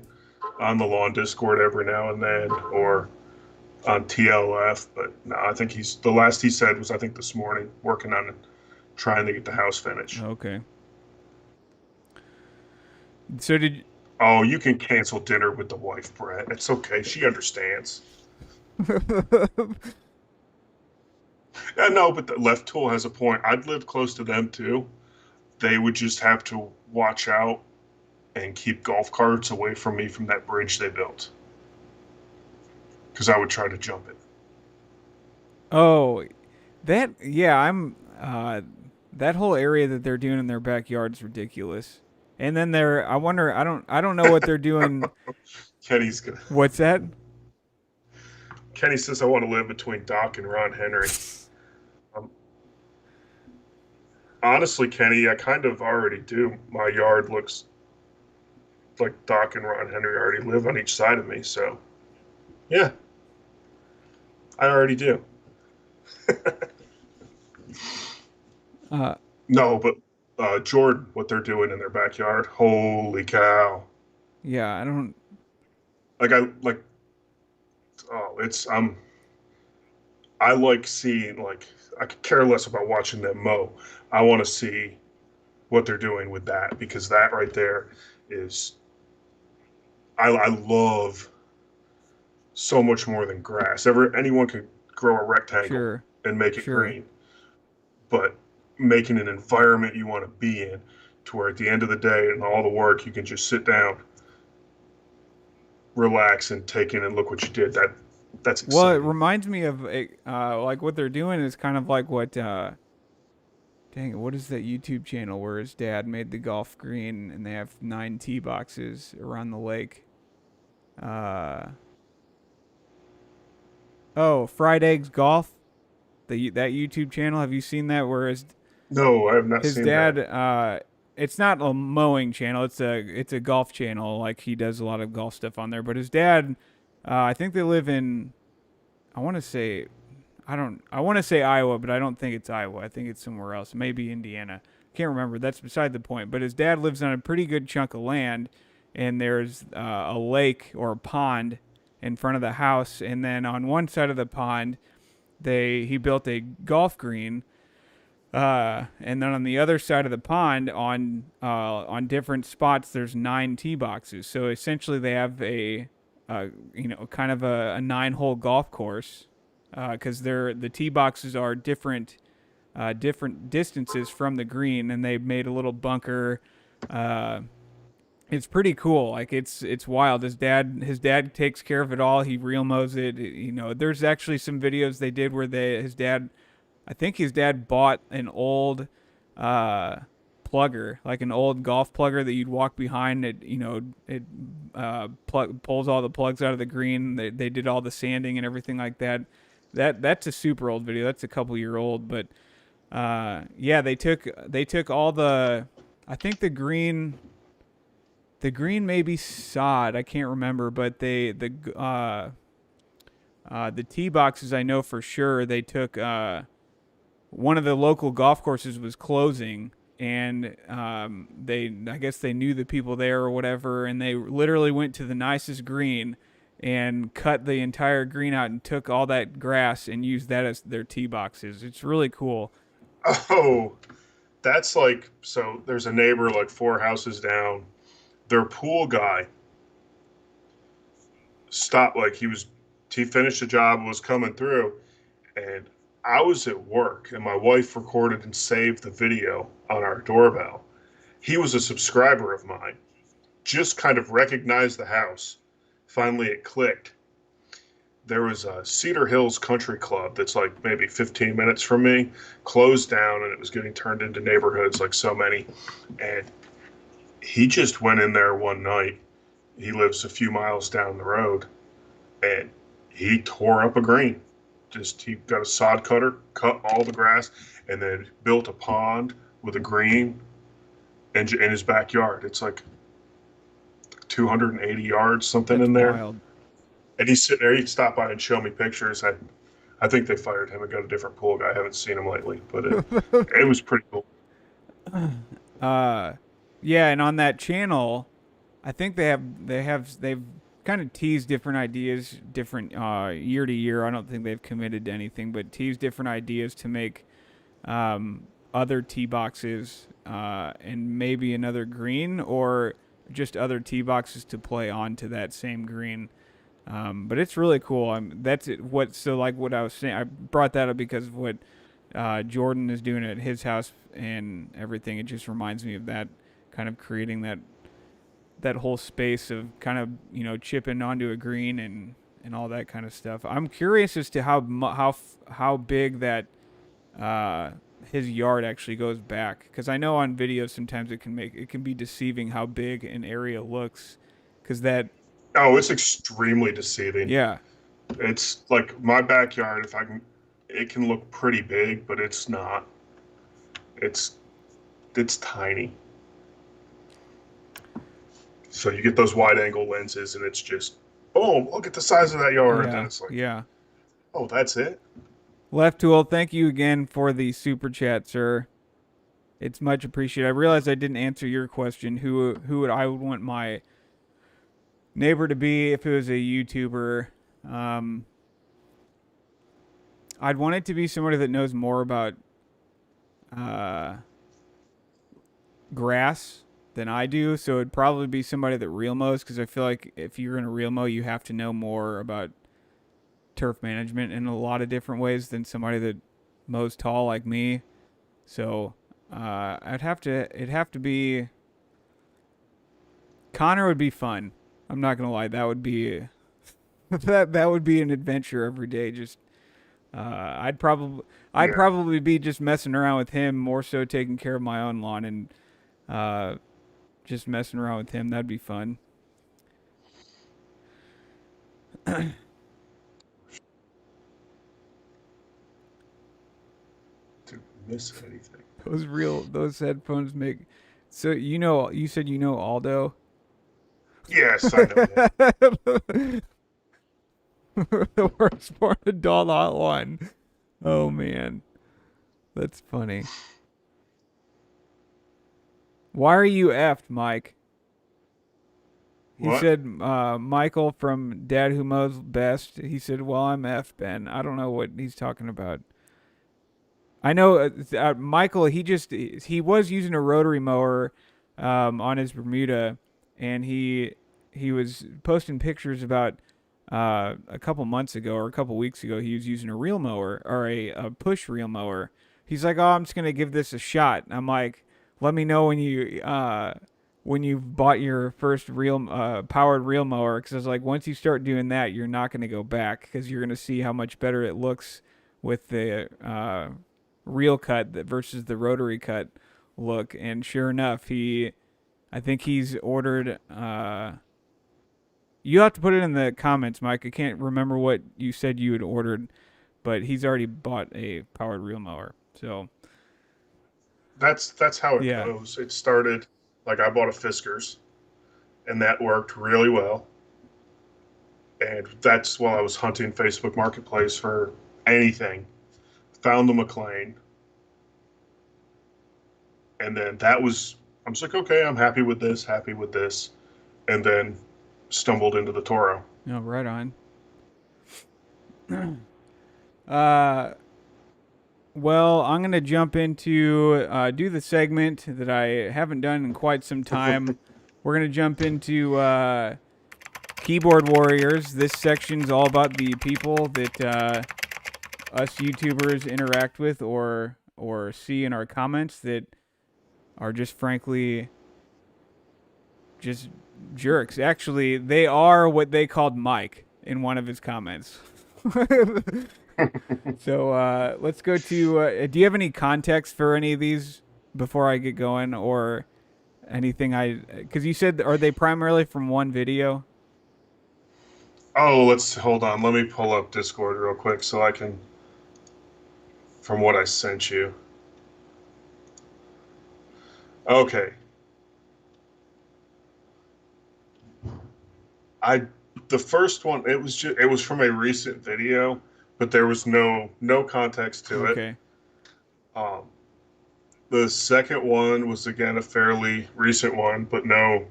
on the lawn Discord every now and then, or on TLF. But no, I think he's the last he said was I think this morning working on trying to get the house finished. Okay. So did. Oh, you can cancel dinner with the wife, Brett. It's okay. She understands. No, but the left tool has a point. I'd live close to them too. They would just have to watch out and keep golf carts away from me from that bridge they built. Because I would try to jump it. Oh, that yeah. I'm. That whole area that they're doing in their backyard is ridiculous. And then they're. I wonder. I don't know what they're doing. Kenny's gonna. What's that? Kenny says I want to live between Doc and Ron Henry. Um, Honestly, Kenny, I kind of already do. My yard looks like Doc and Ron Henry already live on each side of me. So, yeah, I already do. Uh, No, but Jordan, what they're doing in their backyard, holy cow! yeah. I don't. Like oh, it's I like seeing like I could care less about watching them mow. I want to see what they're doing with that because that right there is I love so much more than grass. Anyone can grow a rectangle Sure. and make it Sure. green, but making an environment you want to be in to where at the end of the day and all the work you can just sit down, relax and take in and look what you did. That's Well, it exciting. reminds me of like what they're doing is kind of like what. Dang it! What is that YouTube channel where his dad made the golf green and they have 9 tee boxes around the lake? Uh. Oh, Fried Eggs Golf. That YouTube channel. Have you seen that? Where No, I have not his seen dad that. it's not a mowing channel, it's a golf channel. Like he does a lot of golf stuff on there, but his dad I think they live in, I want to say, I want to say Iowa, but I don't think it's Iowa. I think it's somewhere else, maybe Indiana. Can't remember. That's beside the point. But his dad lives on a pretty good chunk of land, and there's a lake or a pond in front of the house, and then on one side of the pond he built a golf green, and then on the other side of the pond, on different spots, there's 9 tee boxes. So essentially, they have kind of a 9-hole golf course, because the tee boxes are different distances from the green, and they've made a little bunker. Uh, it's pretty cool. Like it's wild. His dad takes care of it all. He real mows it. There's actually some videos they did where his dad, I think his dad bought an old uh, plugger, like an old golf plugger that you'd walk behind. It pulls all the plugs out of the green. They did all the sanding and everything like that. That's a super old video. That's a couple-year old, but yeah, they took all the, I think the green may be sod. I can't remember, but the tee boxes I know for sure they took. One of the local golf courses was closing, and I guess they knew the people there or whatever, and they literally went to the nicest green and cut the entire green out and took all that grass and used that as their tee boxes. It's really cool. Oh, That's like, so there's a neighbor like 4 houses down. Their pool guy stopped, like he finished the job and was coming through, and I was at work, and my wife recorded and saved the video on our doorbell. He was a subscriber of mine, just kind of recognized the house. Finally, it clicked. There was a Cedar Hills Country Club that's like maybe 15 minutes from me, closed down, and it was getting turned into neighborhoods like so many. And he just went in there one night. He lives a few miles down the road, and he tore up a green. Just he got a sod cutter, cut all the grass, and then built a pond with a green in his backyard. It's like 280 yards, something That's in there. wild. And he's sitting there. He'd stop by and show me pictures. I think they fired him and got a different pool guy. I haven't seen him lately, but it was pretty cool. Yeah, and on that channel, I think they've kind of teased different ideas, different year to year. I don't think they've committed to anything, but teased different ideas to make other tee boxes and maybe another green or just other tee boxes to play onto that same green. But it's really cool. That's it. Like what I was saying, I brought that up because of what Jordan is doing at his house and everything. It just reminds me of that, kind of creating that whole space of kind of chipping onto a green and all that kind of stuff. I'm curious as to how big that his yard actually goes back, because I know on videos sometimes it can be deceiving how big an area looks, because that Oh, it's extremely deceiving. yeah. It's like my backyard. If I can, it can look pretty big, but it's not. It's it's tiny. So you get those wide angle lenses, and it's just, boom! Look at the size of that yard. And then Yeah, it's like, yeah. oh, that's it. Left Tool, thank you again for the super chat, sir. It's much appreciated. I realized I didn't answer your question. Who would I would want my neighbor to be if it was a YouTuber? Um, I'd want it to be somebody that knows more about uh, grass than I do. So it'd probably be somebody that real mows, because I feel like if you're in a real mow, you have to know more about turf management in a lot of different ways than somebody that mows tall like me. So it'd have to be Connor. Would be fun. I'm not gonna lie, that would be that would be an adventure every day. Just I'd Yeah. probably be just messing around with him, more so taking care of my own lawn and uh, just messing around with him. That'd be fun. To miss anything. Those headphones make. So you said Aldo. Yes, I know that. The worst part of Doll Hotline. Oh man, that's funny. Why are you effed, Mike? He What? said, Michael from Dad Who Mows Best. He said, well, I'm effed, Ben. I don't know what he's talking about. I know Michael. He was using a rotary mower on his Bermuda, and he was posting pictures about a couple months ago or a couple weeks ago. He was using a reel mower or a push reel mower. He's like, "Oh, I'm just gonna give this a shot." I'm like, "Let me know when you've bought your first real powered reel mower," because I was like, once you start doing that, you're not gonna go back, because you're gonna see how much better it looks with the reel cut versus the rotary cut look. And sure enough, I think he's ordered. You have to put it in the comments, Mike. I can't remember what you said you had ordered, but he's already bought a powered reel mower. So That's how it yeah, goes. It started like I bought a Fiskars, and that worked really well. And that's while I was hunting Facebook Marketplace for anything. Found the McLean, and then that was I was like, okay, I'm happy with this, and then stumbled into the Toro. no, right on. uh, Well, I'm going to jump into do the segment that I haven't done in quite some time. We're going to jump into Keyboard Warriors. This section's all about the people that us YouTubers interact with or see in our comments that are just frankly just jerks. Actually, they are what they called Mike in one of his comments. So let's go to. Do you have any context for any of these before I get going, or anything? Because you said, are they primarily from one video? Oh, let's hold on. Let me pull up Discord real quick so I can, from what I sent you. Okay. I the first one it was from a recent video, but there was no context to it. Okay. Um, the second one was again a fairly recent one, but no.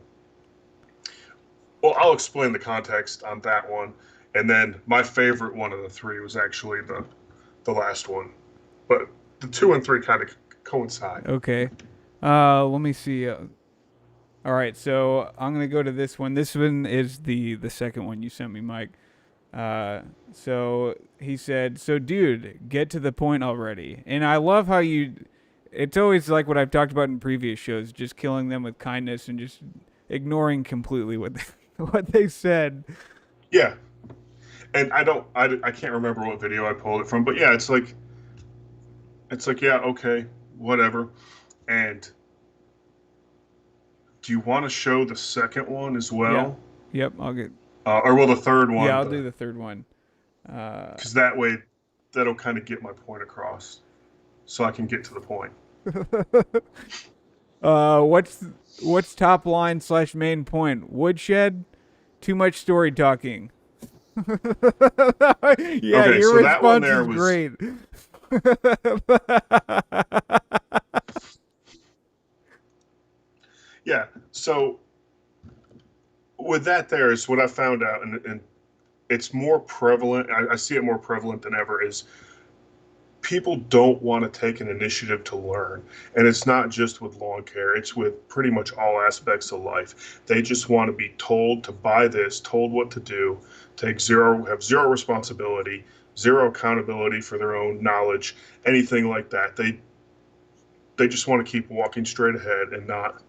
Well, I'll explain the context on that one, and then my favorite one of the three was actually the last one, but the two and three kind of coincide. Okay. Let me see. All right, so I'm gonna go to this one. This one is the second one you sent me, Mike. So he said, "So, dude, get to the point already." And I love how you. It's always like what I've talked about in previous shows, just killing them with kindness and just ignoring completely what what they said. Yeah, and I can't remember what video I pulled it from, but yeah, it's like yeah, okay, whatever. And do you want to show the second one as Yeah. well? Yep. I'll get. Or will the third Yeah, one, I'll do the third one. Uh, because that way that'll kind of get my point across, so I can get to the point. what's top line slash main point? Woodshed. Too much story talking. Yeah, Okay, your so that one response there is was great. yeah. So with that, there is what I found out, and it's more prevalent. I see it more prevalent than ever. Is people don't want to take an initiative to learn. And it's not just with lawn care, it's with pretty much all aspects of life. They just want to be told to buy this, told what to do, have zero responsibility, zero accountability for their own knowledge, anything like that. They just want to keep walking straight ahead and not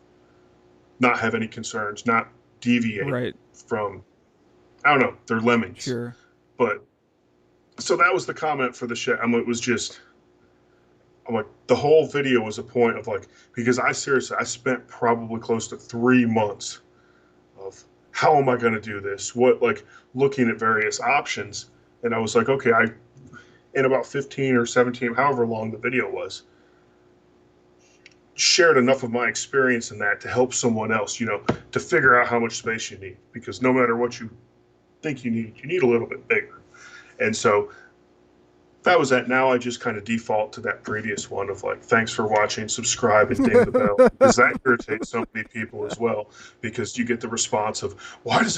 have any concerns, not deviate Right. from, I don't know, they're lemmings. Sure. But so that was the comment for the shed. It was just, I'm like, the whole video was a point of like, because I spent probably close to 3 months of how am I going to do this? What, like, looking at various options. And I was like, okay, in about 15 or 17, however long the video was, shared enough of my experience in that to help someone else, to figure out how much space you need. Because no matter what you think you need a little bit bigger. And so that was that. Now I just kind of default to that previous one of like, thanks for watching, subscribe, and ding the bell, because that irritates so many people as well. Because you get the response of, why do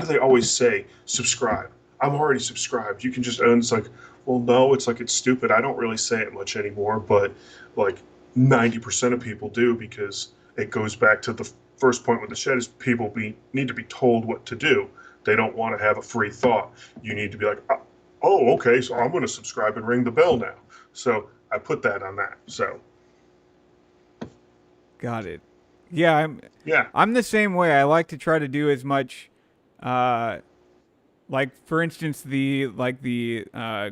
they always say subscribe? I'm already subscribed. You can just, and it's like, well, no, it's like, it's stupid. I don't really say it much anymore, but like 90% of people do, because it goes back to the first point with the shed is people need to be told what to do. They don't want to have a free thought. You need to be like, oh, okay, so I'm going to subscribe and ring the bell now. So I put that on that. So Got it. Yeah, yeah, I'm the same way. I like to try to do as much uh like for instance the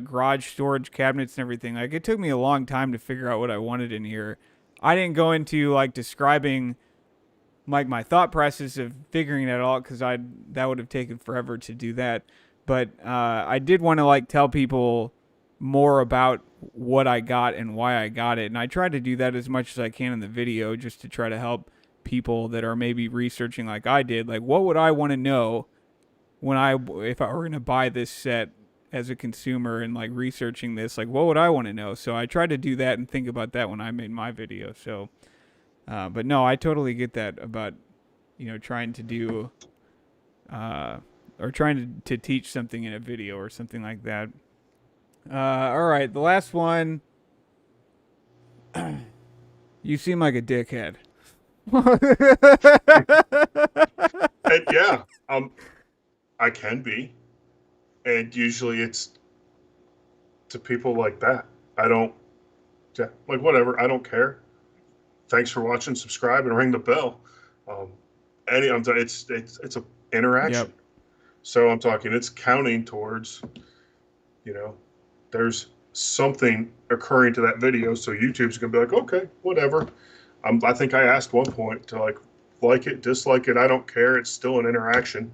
garage storage cabinets and everything. Like it took me a long time to figure out what I wanted in here. I didn't go into like describing like my thought process of figuring it out because I that would have taken forever to do that. But I did want to like tell people more about what I got and why I got it, and I tried to do that as much as I can in the video, just to try to help people that are maybe researching like I did. Like, what would I want to know when if I were gonna buy this set as a consumer and like researching this? Like, what would I want to know? So I tried to do that and think about that when I made my video. So but no, I totally get that about trying to do or trying to teach something in a video or something like that. All right, the last one. You seem like a dickhead. And yeah, I can be, and usually it's to people like that. I don't, yeah, like whatever. I don't care. Thanks for watching. Subscribe and ring the bell. Um, it's a Yep. interaction. So I'm talking. It's counting towards, you know, there's something occurring to that video. So YouTube's gonna be like, okay, whatever. I think I asked one point to like it, dislike it. I don't care. It's still an interaction.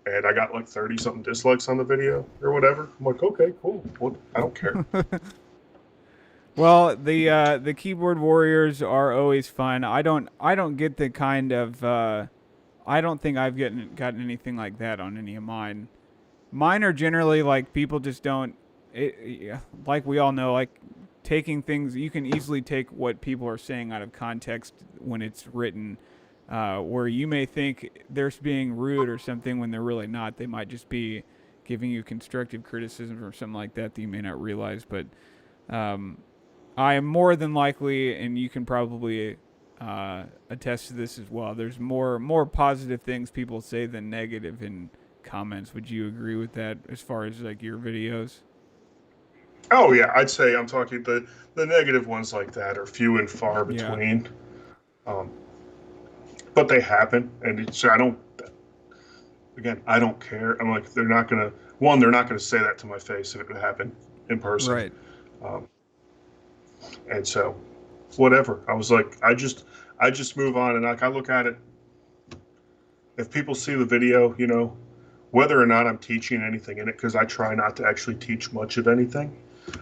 And I got like 30 something dislikes on the video or whatever. I'm like, okay, cool. Well, I don't care. Well, the keyboard warriors are always fun. I don't get the kind of I don't think I've gotten anything like that on any of mine. Mine are generally like people just don't yeah, like we all know, like taking things, you can easily take what people are saying out of context when it's written, where you may think they're being rude or something when they're really not. They might just be giving you constructive criticism or something like that you may not realize. But um, I am more than likely, and you can probably attest to this as well. There's more positive things people say than negative in comments. Would you agree with that as far as like your videos? Oh yeah, I'd say I'm talking the negative ones like that are few and far Yeah. between. Um, but they happen, and it's I don't. Again, I don't care. I'm like they're not gonna. One, they're not gonna say that to my face if it would happen in person. Right. Um, and so, whatever. I was like, I just move on, and like I look at it. If people see the video, whether or not I'm teaching anything in it, because I try not to actually teach much of anything.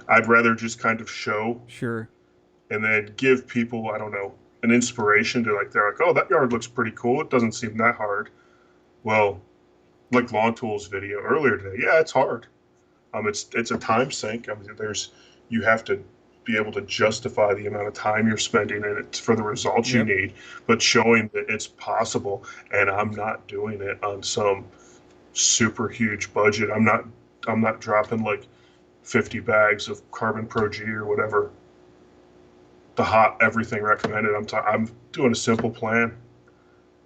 I'd rather just kind of show Sure. and then give people, I don't know, an inspiration to they're like, oh, that yard looks pretty cool. It doesn't seem that hard. Well, like Lawn Tools video earlier today, yeah, it's hard. It's a time sink. I mean, you have to be able to justify the amount of time you're spending in it for the results you Yep. need, but showing that it's possible. And I'm not doing it on some super huge budget. I'm not dropping like 50 bags of Carbon Pro G or whatever the hot everything recommended. I'm doing a simple plan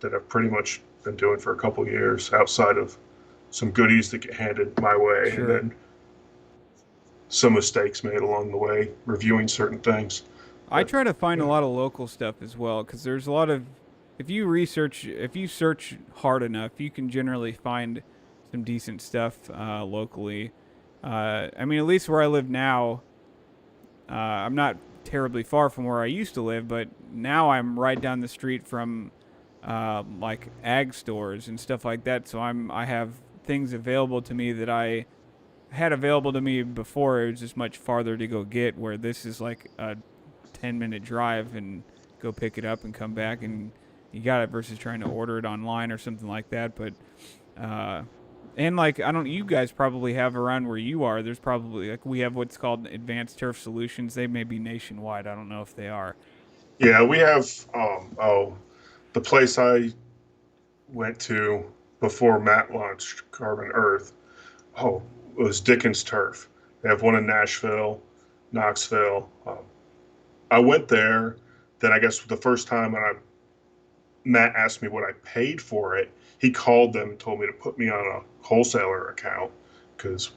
that I've pretty much been doing for a couple years outside of some goodies that get handed my way and Sure. then some mistakes made along the way reviewing certain things. I But try to find a yeah, lot of local stuff as well because there's a lot of if you search hard enough, you can generally find some decent stuff locally. I mean, at least where I live now, I'm not terribly far from where I used to live, but now I'm right down the street from like ag stores and stuff like that. So I have things available to me that I had available to me before. It was just much farther to go get. Where this is like a 10-minute drive and go pick it up and come back and you got it versus trying to order it online or something like that. But uh, and like I don't, you guys probably have around where you are. There's probably like we have what's called Advanced Turf Solutions. They may be nationwide. I don't know if they are. yeah, we have the place I went to before Matt launched Carbon Earth. Oh, it was Dickens Turf. They have one in Nashville, Knoxville. I went there. Then I guess the first time when Matt asked me what I paid for it, he called them and told me to put me on a wholesaler account because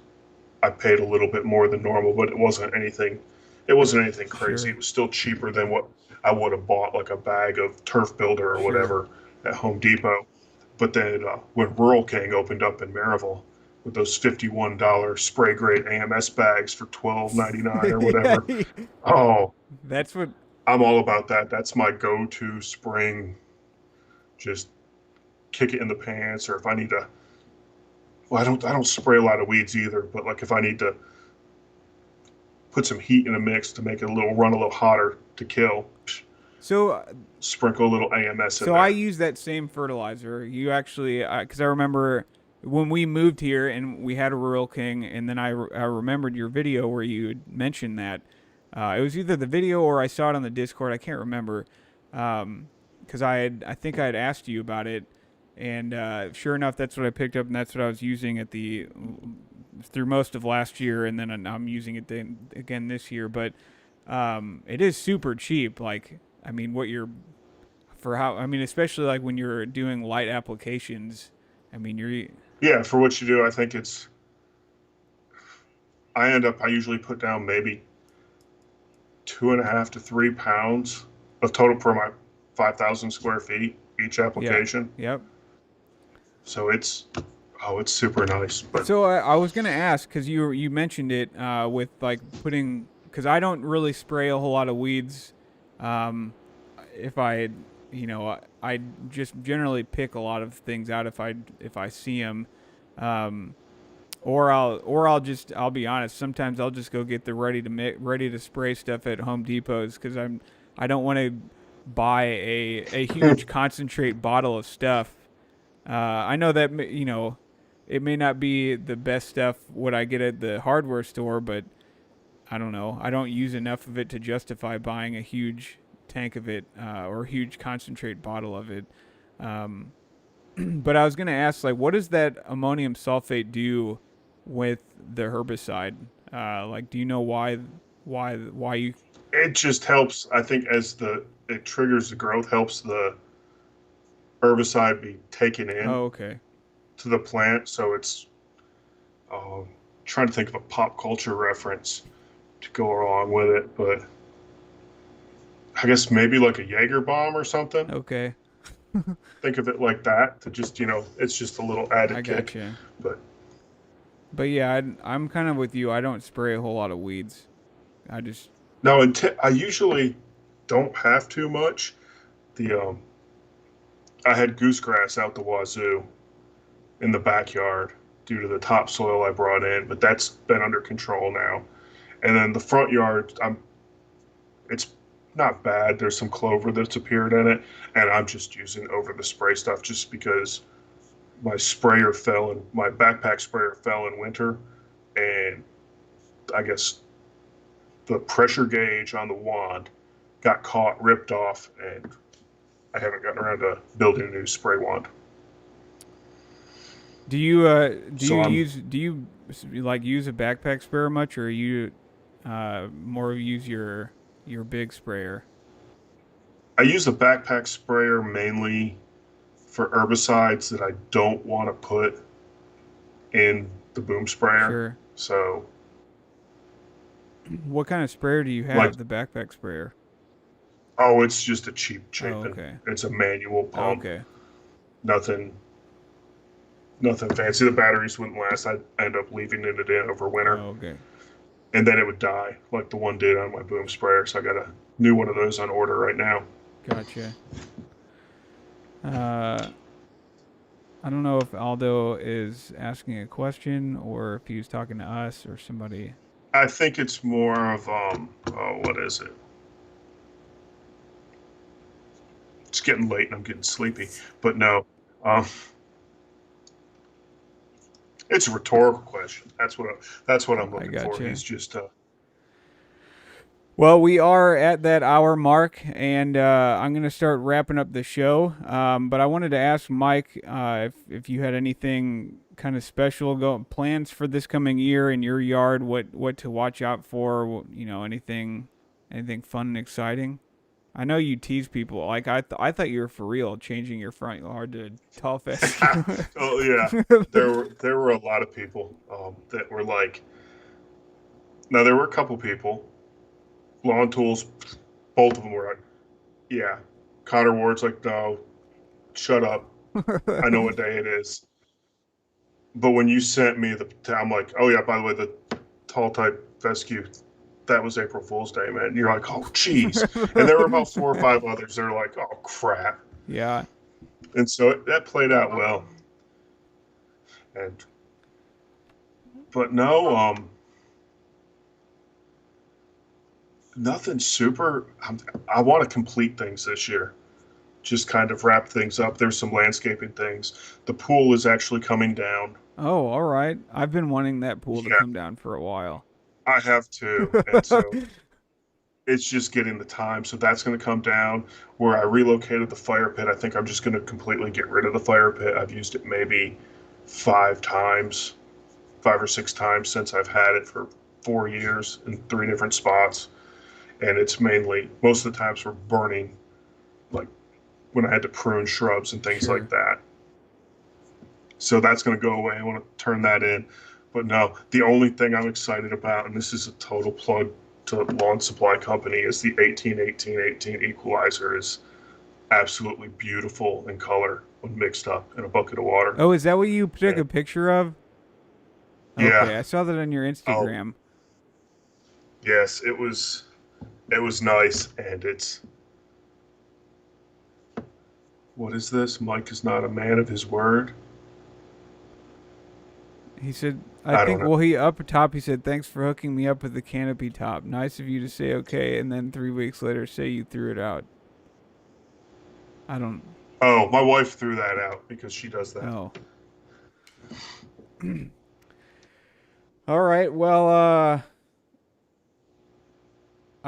I paid a little bit more than normal, but it wasn't anything. It wasn't anything crazy. It Sure, was still cheaper than what I would have bought, like a bag of Turf Builder or sure. whatever at Home Depot. But then when Rural King opened up in Maryville with those $51 spray grade AMS bags for $12.99 or Yeah, whatever, oh, that's what. I'm all about that. That's my go-to spring. Just kick it in the pants, or if I need to. Well, I don't spray a lot of weeds either, but like if I need to put some heat in a mix to make it run a little hotter to kill, So sprinkle a little AMS in So I there. use that same fertilizer. You actually, because I remember when we moved here and we had a Royal King, and then I remembered your video where you had mentioned that. It was either the video or I saw it on the Discord. I can't remember, because I think I had asked you about it, and sure enough, that's what I picked up, and that's what I was using at the through most of last year, and then I'm using it then again this year. But it is super cheap. Like, I mean, what you're for how I mean, especially like when you're doing light applications. I mean, you're Yeah, for what you do, I think it's. I usually put down maybe 2.5 to 3 pounds of total per my 5,000 square feet each yeah, application. yep. So it's super nice. But So I was gonna ask because you mentioned it with like putting because I don't really spray a whole lot of weeds. Um, if I I just generally pick a lot of things out if I see them. Um, I'll be honest. Sometimes I'll just go get the ready to spray stuff at Home Depot's because I don't want to buy a huge concentrate bottle of stuff. I know that it may not be the best stuff what I get at the hardware store, but I don't know. I don't use enough of it to justify buying a huge tank of it or a huge concentrate bottle of it. Um, but I was gonna ask, like, what does that ammonium sulfate do with the herbicide? Like, do you know why you? it just helps. I think as the it triggers the growth, helps the herbicide be taken in Oh, okay, to the plant. So it's trying to think of a pop culture reference to go along with it, but I guess maybe like a Jaeger bomb or something. okay, Think of it like that to just, it's just a little I added kick. gotcha. But But yeah, I'm kind of with you. I don't spray a whole lot of weeds. I just no, I usually don't have too much. The I had goosegrass out the wazoo in the backyard due to the topsoil I brought in, but that's been under control now. And then the front yard, it's not bad. There's some clover that's appeared in it, and I'm just using over the spray stuff just because my backpack sprayer fell in winter, and I guess the pressure gauge on the wand got caught, ripped off, and I haven't gotten around to building a new spray wand. do you So I'm like use a backpack sprayer much, or you more use your big sprayer? I use a backpack sprayer mainly for herbicides that I don't want to put in the boom sprayer. Sure. So What kind of sprayer do you like, have? The backpack sprayer. oh, it's just a cheap Oh, Chapin. okay. It's a manual Oh, pump. okay. Nothing nothing fancy. The batteries wouldn't last. I'd end up leaving it in over winter, Oh, okay. and then it would die, like the one did on my boom sprayer. So I got a new one of those on order right now. Gotcha. Uh, I don't know if Aldo is asking a question or if he was talking to us or somebody. I think it's more of what is it? It's getting late and I'm getting sleepy. But no, um, it's a rhetorical question. That's what I'm I looking for. gotcha. He's just Well, we are at that hour mark, and I'm going to start wrapping up the show. But I wanted to ask Mike if you had anything kind of special plans for this coming year in your yard. What to watch out for? Anything fun and exciting. I know you tease people. Like I thought you were for real changing your front yard to tall fescue. oh yeah. There were a lot of people that were like. Now there were a couple people. Lawn tools. Both of them were like, yeah. Connor Ward's like, no, shut up. I know what day it is. But when you sent me I'm like, oh yeah. By the way, the tall type fescue, that was April Fool's Day, man. And you're like, oh geez. And there were about 4 or 5 others that are like, oh crap. Yeah. And so that played out well. And but no, nothing super. I want to complete things this year. Just kind of wrap things up. There's some landscaping things. The pool is actually coming down. Oh, all right. I've been wanting that pool to Yeah, come down for a while. I have too. And so it's just getting the time. So that's going to come down. Where I relocated the fire pit, I think I'm just going to completely get rid of the fire pit. I've used it maybe 5 times, 5 or 6 times since I've had it for 4 years in 3 different spots. and it's mainly, most of the times we're burning, like when I had to prune shrubs and things Sure. like that. So that's going to go away. I want to turn that in. But no, the only thing I'm excited about, and this is a total plug to Lawn Supply Company, is the 18-18-18 equalizer. Is absolutely beautiful in color when mixed up in a bucket of water. Oh, is that what you took And a picture of? yeah. Okay, I saw that on your Oh, Instagram. yes, it was nice, and it's, what is this? Mike is not a man of his word. He said, I I don't think, know. well, he up top, he said, thanks for hooking me up with the canopy top. Nice of you to say okay, and then 3 weeks later say you threw it out. I don't, Oh, my wife threw that out because she does that. oh. All right, well, I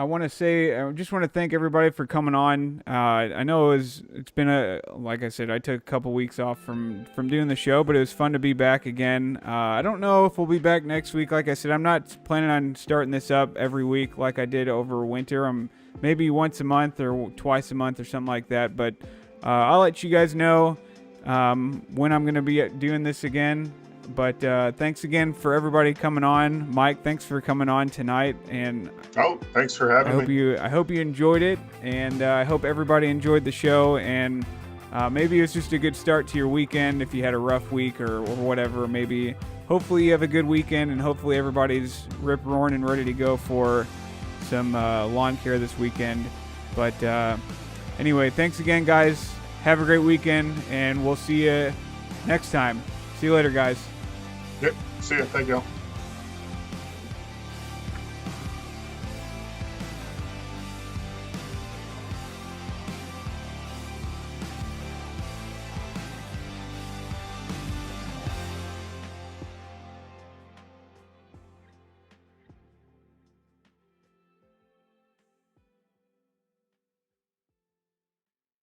just want to thank everybody for coming on. I know it's been like I said, I took a couple weeks off from doing the show, but it was fun to be back again. I don't know if we'll be back next week. Like I said, I'm not planning on starting this up every week like I did over winter. I'm maybe once a month or twice a month or something like that. But I'll let you guys know when I'm going to be doing this again. But thanks again for everybody coming on. Mike, thanks for coming on tonight, and Oh, thanks for having me. I hope you enjoyed it, and I hope everybody enjoyed the show. And maybe it was just a good start to your weekend if you had a rough week or whatever. Maybe hopefully you have a good weekend, and hopefully everybody's rip roaring and ready to go for some lawn care this weekend. But anyway, thanks again, guys. Have a great weekend, and we'll see you next time. See you later, guys. Yep. See ya. Thank you.